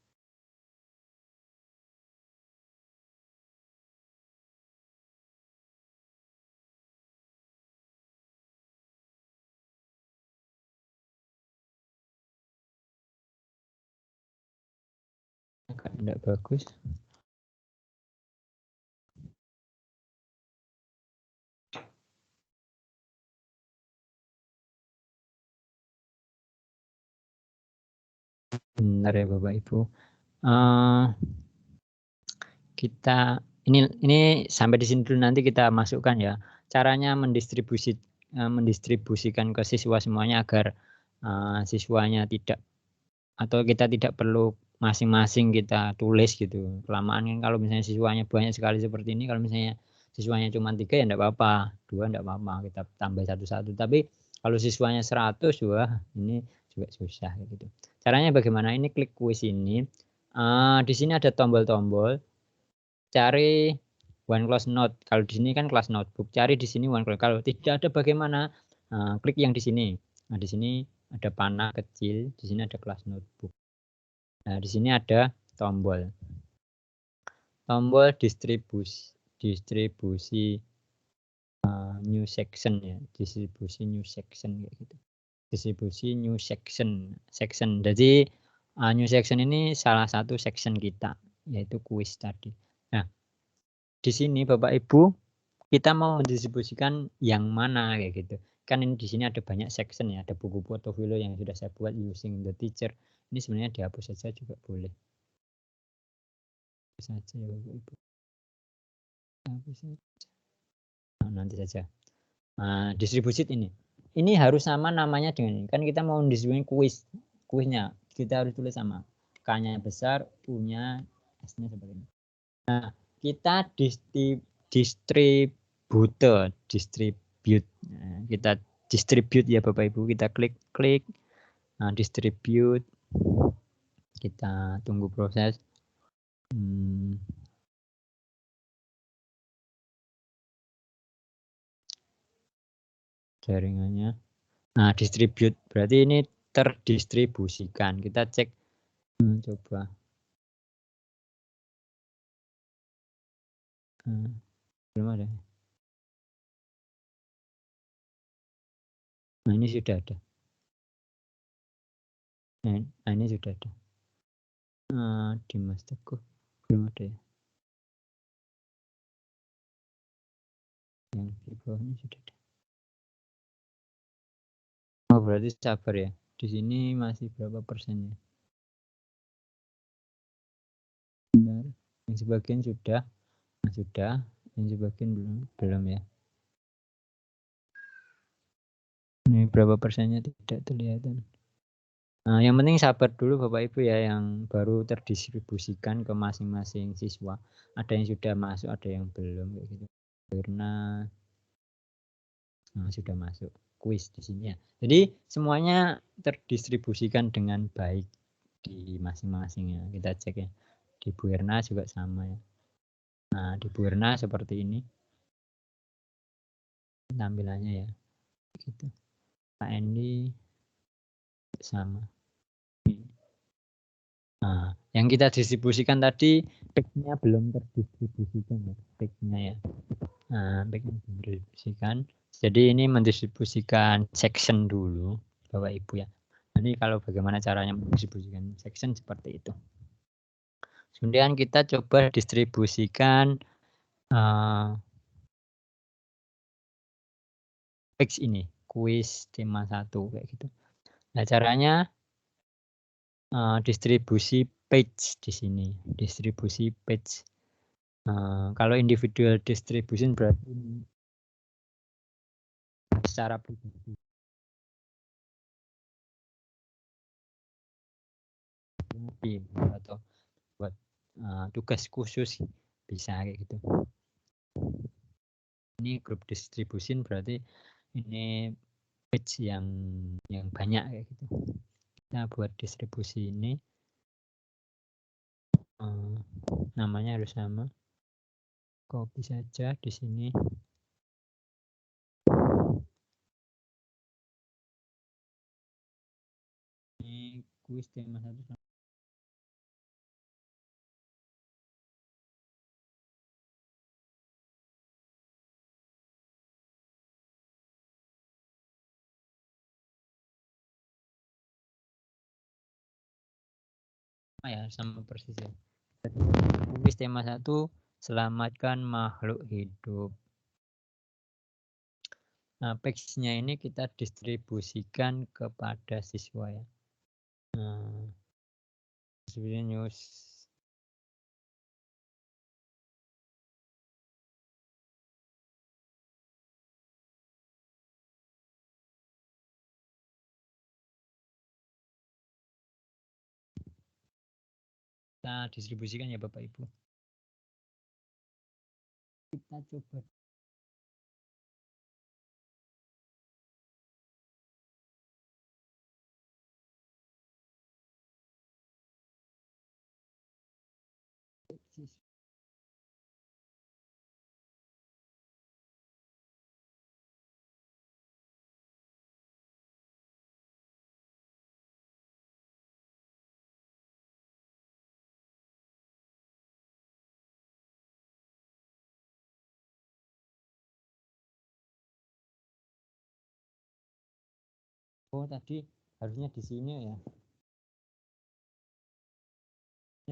Agak tidak bagus. Benar ya Bapak Ibu. Kita ini sampai di sini dulu, nanti kita masukkan ya. Caranya mendistribusikan ke siswa semuanya agar siswanya tidak, atau kita tidak perlu masing-masing kita tulis gitu. Kelamaan kan kalau misalnya siswanya banyak sekali seperti ini, kalau misalnya siswanya cuma 3 ya enggak apa-apa, 2 enggak apa-apa, kita tambah satu-satu. Tapi kalau siswanya 100, wah ini juga susah gitu. Caranya bagaimana? Ini klik kuis ini. Di sini ada tombol-tombol. Cari one class note. Kalau di sini kan kelas notebook, cari di sini one class. Kalau tidak ada bagaimana? Klik yang di sini. Nah, di sini ada panah kecil, di sini ada kelas notebook. Nah, di sini ada tombol distribusi new section ya, distribusi new section kayak gitu. Distribusi new section. Jadi new section ini salah satu section kita. yaitu kuis tadi. Nah, di sini Bapak Ibu kita mau mendistribusikan yang mana kayak gitu. Kan ini di sini ada banyak section ya, ada buku portfolio yang sudah saya buat using the teacher. Ini sebenarnya dihapus saja juga boleh. Hapus saja ya Bapak Ibu. Hapus saja. Nah, nanti saja. Nah, distribusi ini. Ini harus sama namanya dengan ini. Kan kita mau mendistribusikan kuisnya. Kita harus tulis sama. K-nya besar, U-nya, S-nya seperti ini. Nah, kita distribute. Nah, kita distribute ya Bapak Ibu, kita klik. Nah, distribute. Kita tunggu proses. Jaringannya. Nah, distribute berarti ini terdistribusikan. Kita cek coba. Belum ada. Nah, ini sudah ada. Nah, ini sudah ada. Dimas Teguh belum ada ya. Yang di bawahnya sudah ada. Oh, berarti sabar ya. Di sini masih berapa persennya? Benar. Yang sebagian sudah. Nah, sudah. Yang sebagian belum ya. Ini berapa persennya tidak terlihat. Nah, yang penting sabar dulu Bapak Ibu ya, yang baru terdistribusikan ke masing-masing siswa. Ada yang sudah masuk, ada yang belum kayak gitu. Karena sudah masuk kuis di sini ya. Jadi semuanya terdistribusikan dengan baik di masing-masingnya. Kita cek ya. Di Bu Erna juga sama ya. Nah, di Bu Erna seperti ini tampilannya ya. Gitu. Pak Endi sama. Nah, yang kita distribusikan tadi pack-nya belum terdistribusikan ya, pack-nya ya. Nah, pack-nya distribusikan. Jadi ini mendistribusikan section dulu, Bapak Ibu ya. Nanti kalau bagaimana caranya mendistribusikan section seperti itu. Kemudian kita coba distribusikan page ini, kuis tema 1 kayak gitu. Nah, caranya distribusi page di sini, distribusi page. Kalau individual distribution berarti secara pribadi. Atau buat tugas khusus bisa kayak gitu. Ini grup distribution berarti ini page yang banyak kayak gitu. Kita buat distribusi ini namanya harus sama. Copy saja di sini. Ini kuis tema 1. Ya sama persis ya. Kuis tema 1 selamatkan makhluk hidup. Nah, page-nya ini kita distribusikan kepada siswa ya. Sebenarnya news kita distribusikan ya Bapak Ibu. Kita coba tadi harusnya di sini ya.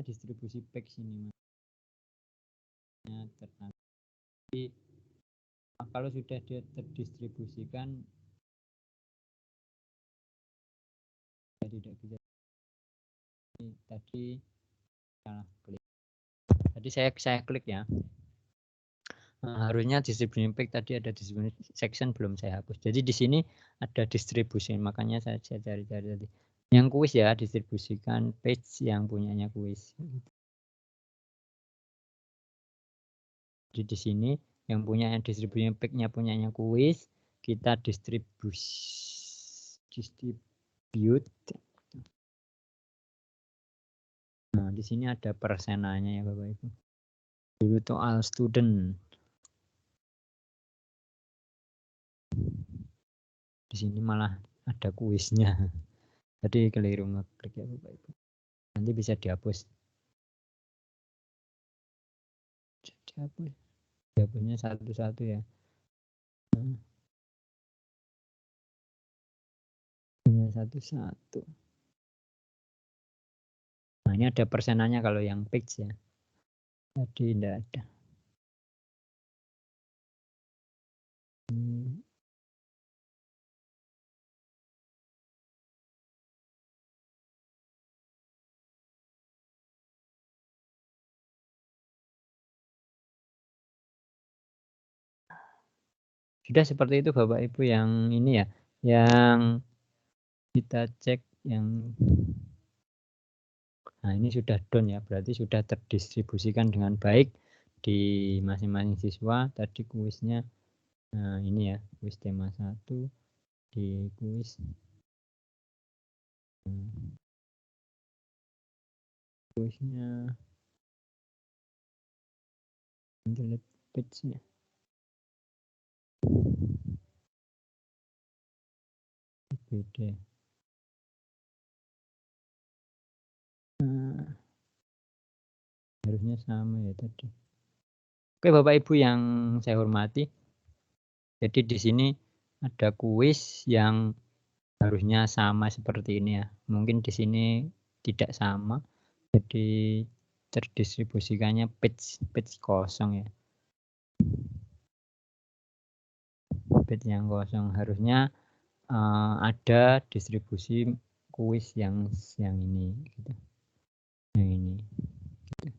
distribusi PEX ini. Jadi kalau sudah dia terdistribusikan tidak bisa. Ini tadi salah klik. Tadi saya klik ya. Harusnya distribusi PEX tadi ada distribusi section belum saya hapus. Jadi di sini ada distribusi, makanya saya cari tadi. Yang kuis ya distribusikan page yang punyanya kuis. Jadi di sini yang punya distribusi PEX-nya punyanya kuis, kita distribute. Nah, di sini ada persenanya ya Bapak Ibu. Itu all student. Di sini malah ada kuisnya. Tadi keliru ngeklik ya Bapak Ibu. Nanti bisa dihapus. Dihapusnya satu-satu ya. Satu-satu. Nah, ini ada persenanya kalau yang page ya. Tadi tidak ada. Sudah seperti itu Bapak Ibu yang ini ya, yang kita cek yang nah ini sudah done ya, berarti sudah terdistribusikan dengan baik di masing-masing siswa. Tadi kuisnya nah ini ya, kuis tema 1 di kuis kuisnya delete page-nya. Beda. Harusnya sama ya tadi. Oke Bapak Ibu yang saya hormati. Jadi di sini ada kuis yang harusnya sama seperti ini ya. Mungkin di sini tidak sama. Jadi terdistribusikannya page kosong ya. Page yang kosong harusnya ada distribusi kuis yang ini gitu. Yang ini. Gitu.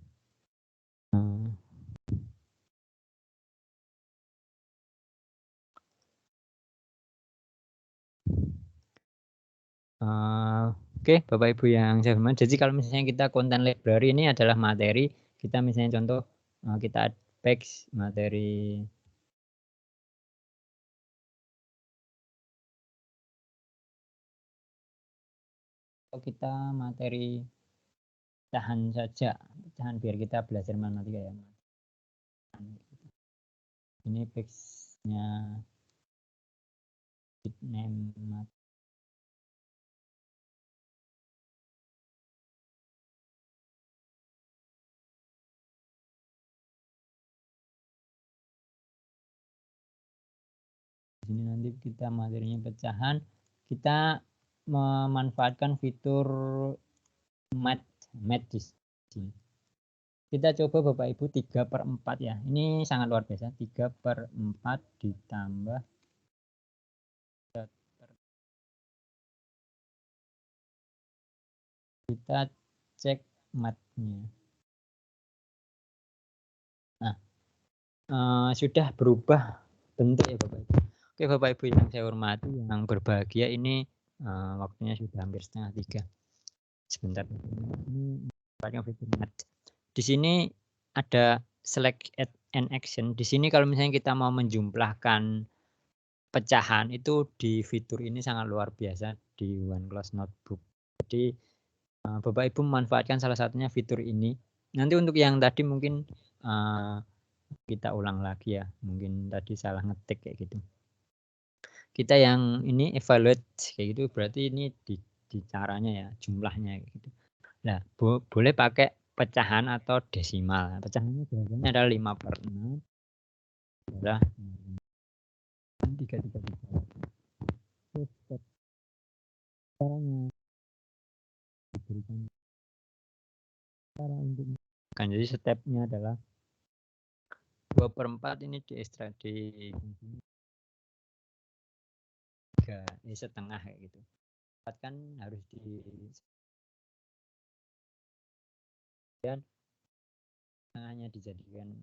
Oke, Bapak Ibu yang saya hormati. Jadi kalau misalnya kita content library ini adalah materi, kita misalnya contoh kita text materi kita materi pecahan saja, pecahan biar kita belajar matematika ya. Ini text-nya name ini nanti kita materinya pecahan, kita memanfaatkan fitur mat di sini. Kita coba Bapak Ibu 3/4 ya. Ini sangat luar biasa. 3/4 ditambah kita cek matnya. Nah, sudah berubah bentuk ya Bapak Ibu. Oke Bapak Ibu yang saya hormati, yang berbahagia, ini waktunya sudah hampir 2:30. Sebentar. Di sini ada select add and action. Di sini kalau misalnya kita mau menjumlahkan pecahan itu di fitur ini sangat luar biasa di OneClass Notebook. Jadi Bapak Ibu memanfaatkan salah satunya fitur ini. Nanti untuk yang tadi mungkin kita ulang lagi ya. Mungkin tadi salah ngetik kayak gitu. Kita yang ini evaluate kayak gitu, berarti ini di caranya ya, jumlahnya kayak gitu. Nah, boleh pakai pecahan atau desimal. Pecahannya biasanya adalah 5/6. Adalah 333. Caranya diberikan cara untuk kan. Jadi stepnya adalah 2/4 ini diekstrak di 3 setengah kayak gitu. Kan harus di dan tengahnya dijadikan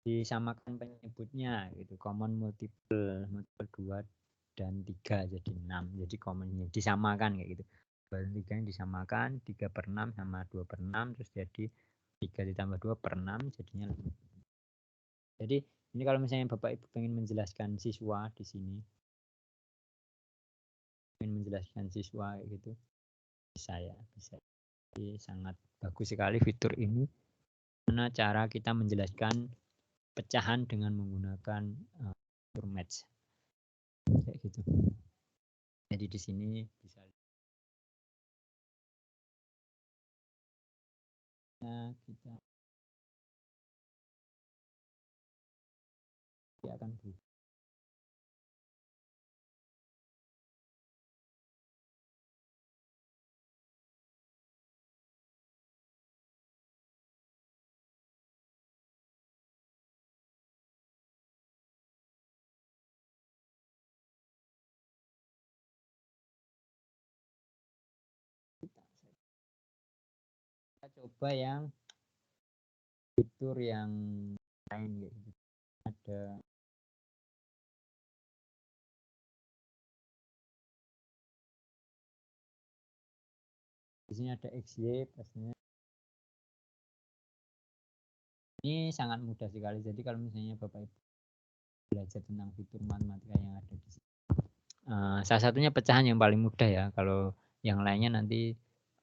disamakan penyebutnya gitu, common multiple 2 dan 3 jadi 6, jadi commonnya disamakan kayak gitu. 2 dan 3 disamakan 3/6 sama 2/6 terus jadi 3 ditambah 2/6 jadinya 5. Jadi ini kalau misalnya Bapak Ibu pengen menjelaskan siswa di sini, pengen menjelaskan siswa kayak gitu, bisa ya, bisa. Jadi sangat bagus sekali fitur ini. Gimana cara kita menjelaskan pecahan dengan menggunakan fitur match kayak gitu. Jadi di sini bisa kita akan berubah. Kita coba yang fitur yang lain gitu. Ada di sini ada XY pastinya. Ini sangat mudah sekali. Jadi kalau misalnya Bapak Ibu belajar tentang fitur matematika yang ada di sini. Salah satunya pecahan yang paling mudah ya. Kalau yang lainnya nanti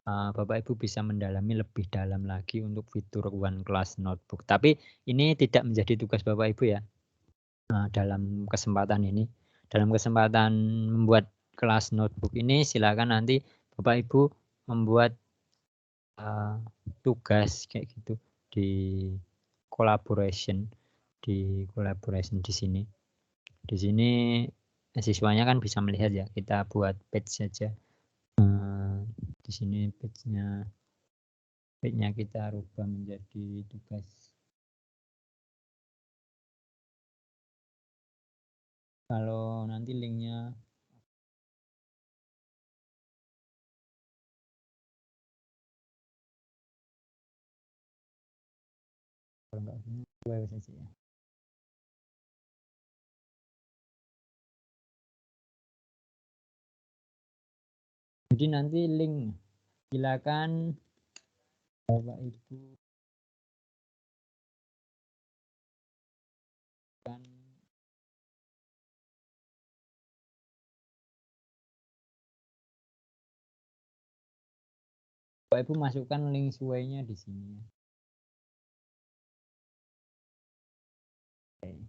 Bapak Ibu bisa mendalami lebih dalam lagi untuk fitur One Class Notebook. Tapi ini tidak menjadi tugas Bapak Ibu ya. Dalam kesempatan ini, dalam kesempatan membuat kelas notebook ini silakan nanti Bapak Ibu membuat tugas kayak gitu di collaboration di sini. Di sini siswanya kan bisa melihat ya, kita buat page saja. Di sini page-nya kita rubah menjadi tugas. Kalau nanti linknya kalau nggak boleh saja ya. Jadi nanti link silakan Bapak Ibu kan Bapak Ibu masukkan link sesuainya di sini. Oke.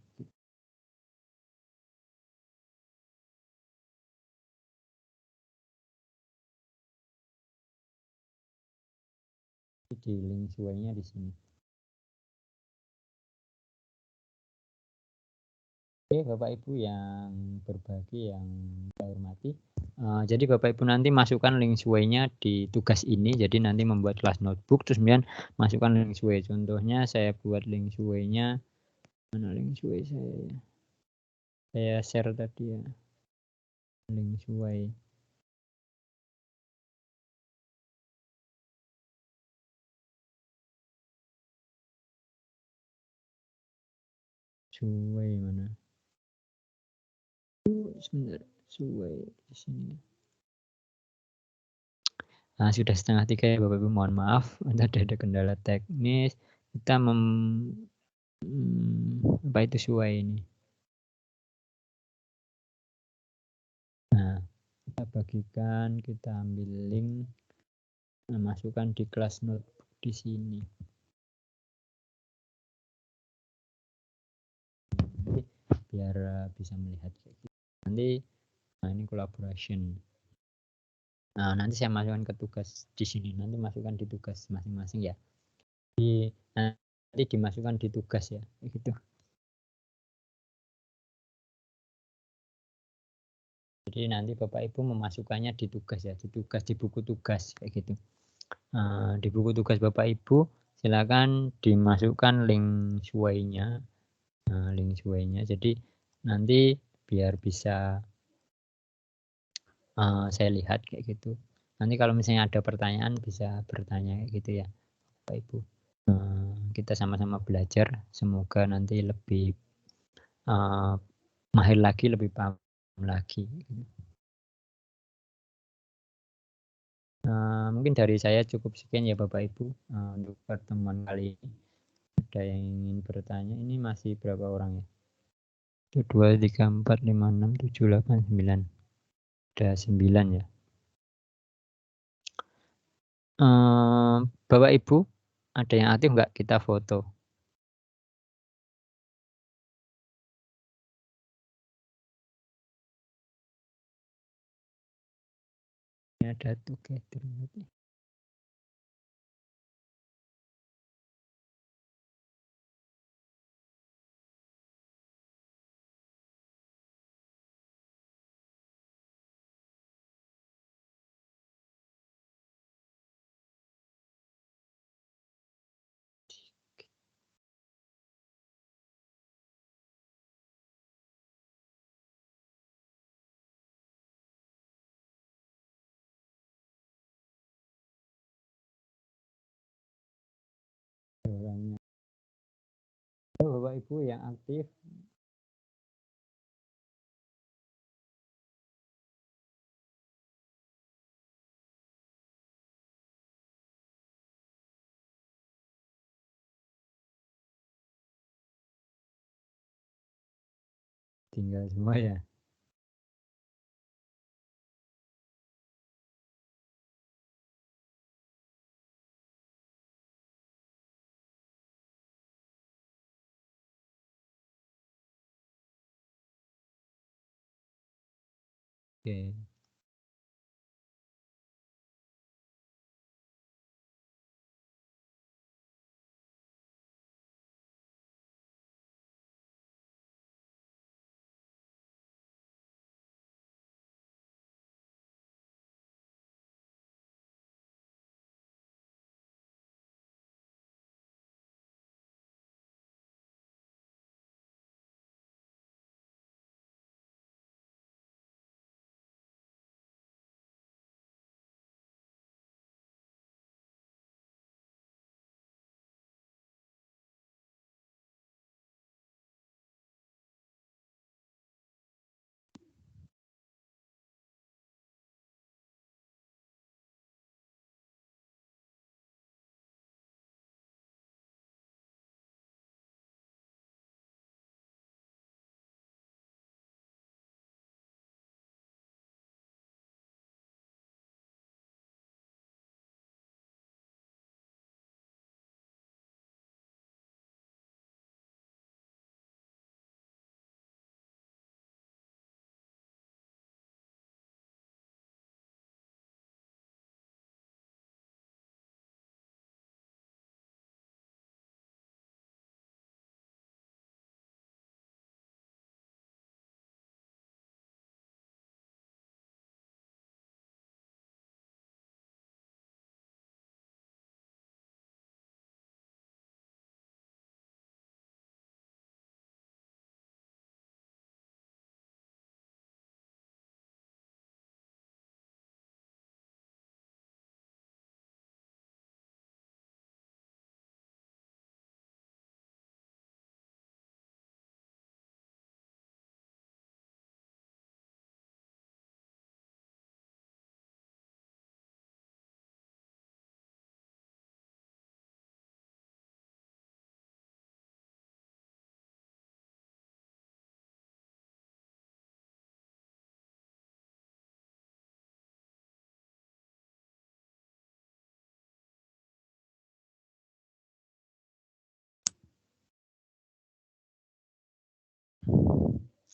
Di link sesuainya di sini. Oke, Bapak Ibu yang berbagi yang saya hormati. Jadi Bapak Ibu nanti masukkan link sesuainya di tugas ini. Jadi nanti membuat kelas notebook terus kemudian masukkan link sesuai. Contohnya saya buat link sesuainya. Mana link sesuai saya? Saya share tadi ya. Link sesuai. Sesuai mana? Sebentar, sesuai di sini. Sudah 2:30 ya Bapak Ibu, mohon maaf tadi ada kendala teknis. Kita apa itu sesuai ini. Nah, kita bagikan, kita ambil link, masukkan di kelas notebook di sini. Nanti biar bisa melihat kayak gitu. Nanti ini collaboration. Nanti saya masukkan ke tugas di sini. Nanti masukkan di tugas masing-masing ya. Nanti dimasukkan di tugas ya, kayak gitu. Jadi nanti Bapak Ibu memasukkannya di tugas ya, di tugas di buku tugas kayak gitu. Di buku tugas Bapak Ibu silakan dimasukkan link Shuai-nya, jadi nanti biar bisa saya lihat kayak gitu. Nanti kalau misalnya ada pertanyaan bisa bertanya kayak gitu ya Bapak Ibu. Kita sama-sama belajar, semoga nanti lebih mahir lagi, lebih paham lagi. Mungkin dari saya cukup sekian ya Bapak Ibu untuk pertemuan kali ini. Ada yang ingin bertanya, ini masih berapa orang ya? 1, 2, 3, 4, 5, 6, 7, 8, 9. Ada 9 ya. Bapak Ibu, ada yang aktif nggak kita foto? Ini ada together. Bapak Ibu yang aktif tinggal semua ya. Oke.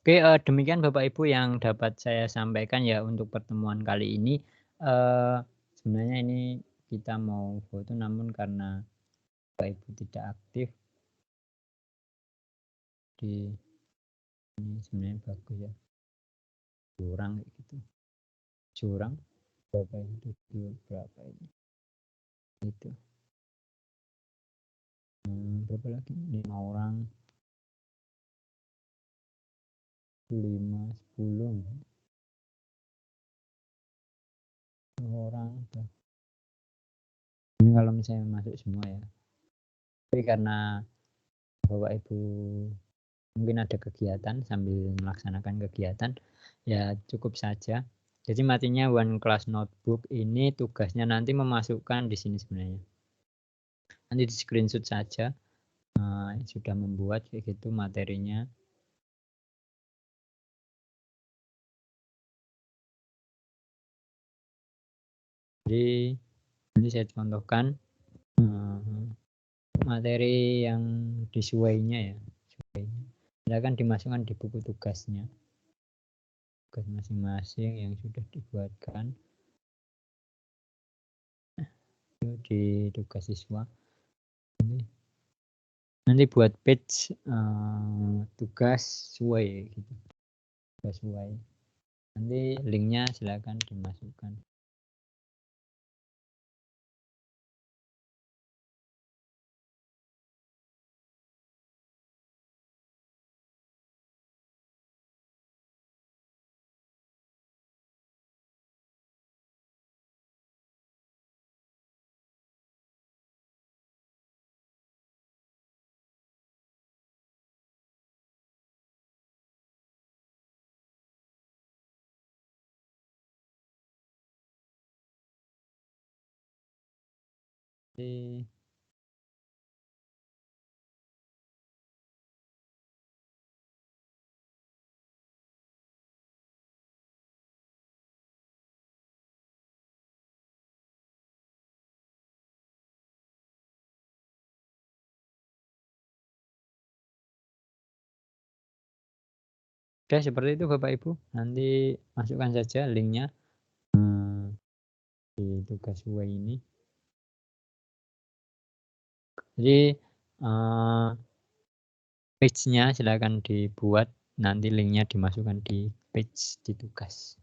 Oke, demikian Bapak Ibu yang dapat saya sampaikan ya untuk pertemuan kali ini. Sebenarnya ini kita mau foto namun karena Bapak Ibu tidak aktif di ini sebenarnya bagus ya. Curang kayak gitu. Curang berapa ini? Berapa ini? Itu. Berapa lagi? 5 orang. 5, 10. 2 orang. Ini kalau misalnya masuk semua ya. Tapi karena Bapak Ibu mungkin ada kegiatan sambil melaksanakan kegiatan, ya cukup saja. Jadi matinya One Class Notebook ini tugasnya nanti memasukkan di sini sebenarnya. Nanti di screenshot saja. Sudah membuat kayak gitu materinya. Jadi nanti saya contohkan materi yang disuainya ya. Silakan dimasukkan di buku tugasnya. Tugas masing-masing yang sudah dibuatkan di tugas siswa. Nanti buat page tugas sesuai gitu. Tugas sesuai. Nanti linknya silakan dimasukkan. Jadi oke, seperti itu Bapak Ibu. Nanti masukkan saja linknya di tugas UI ini. Jadi page-nya silakan dibuat, nanti linknya dimasukkan di page di tugas.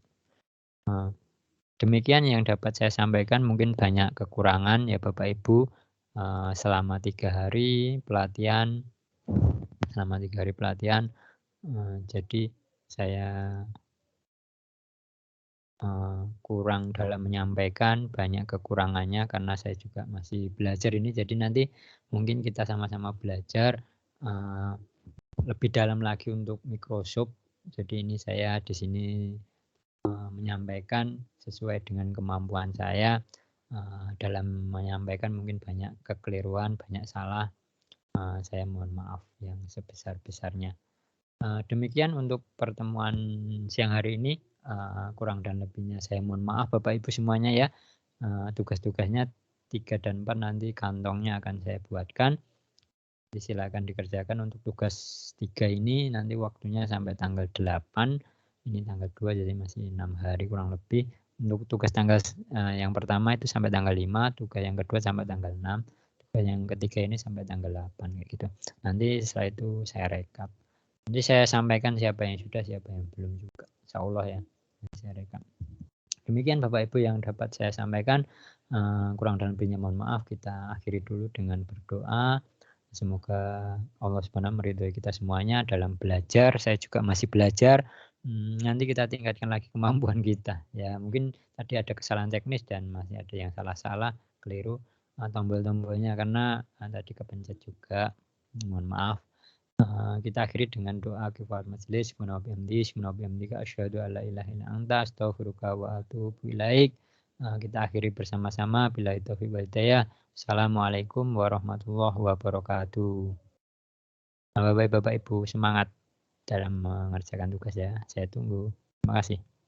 Demikian yang dapat saya sampaikan, mungkin banyak kekurangan ya Bapak Ibu. Selama 3 hari pelatihan, jadi saya kurang dalam menyampaikan, banyak kekurangannya karena saya juga masih belajar ini. Jadi nanti mungkin kita sama-sama belajar lebih dalam lagi untuk Microsoft. Jadi ini saya di sini menyampaikan sesuai dengan kemampuan saya. Dalam menyampaikan mungkin banyak kekeliruan, banyak salah. Saya mohon maaf yang sebesar-besarnya. Demikian untuk pertemuan siang hari ini. Kurang dan lebihnya saya mohon maaf Bapak Ibu semuanya ya. Tugas-tugasnya 3 dan 4 nanti kantongnya akan saya buatkan. Jadi silakan dikerjakan. Untuk tugas 3 ini nanti waktunya sampai tanggal 8. Ini tanggal 2 jadi masih 6 hari kurang lebih. Untuk tugas tanggal yang pertama itu sampai tanggal 5, tugas yang kedua sampai tanggal 6, tugas yang ketiga ini sampai tanggal 8 kayak gitu. Nanti setelah itu saya rekap. Nanti saya sampaikan siapa yang sudah, siapa yang belum juga. Insya Allah ya, saya rekap. Demikian Bapak Ibu yang dapat saya sampaikan. Kurang dan lebihnya mohon maaf. Kita akhiri dulu dengan berdoa. Semoga Allah Subhanahu meridhoi kita semuanya dalam belajar. Saya juga masih belajar. Nanti kita tingkatkan lagi kemampuan kita. Ya mungkin tadi ada kesalahan teknis dan masih ada yang salah-salah, keliru tombol-tombolnya karena tadi kepencet juga. Mohon maaf. Kita akhiri dengan doa kifayat majelis. Subhanallah, asyhadu alla ilaha illa anta, astaghfiruka wa atubu ilaik. Kita akhiri bersama-sama. Billahi taufiq wal hidayah. Assalamualaikum warahmatullahi wabarakatuh. Bapak-bapak, Ibu semangat dalam mengerjakan tugas ya. Saya tunggu. Terima kasih.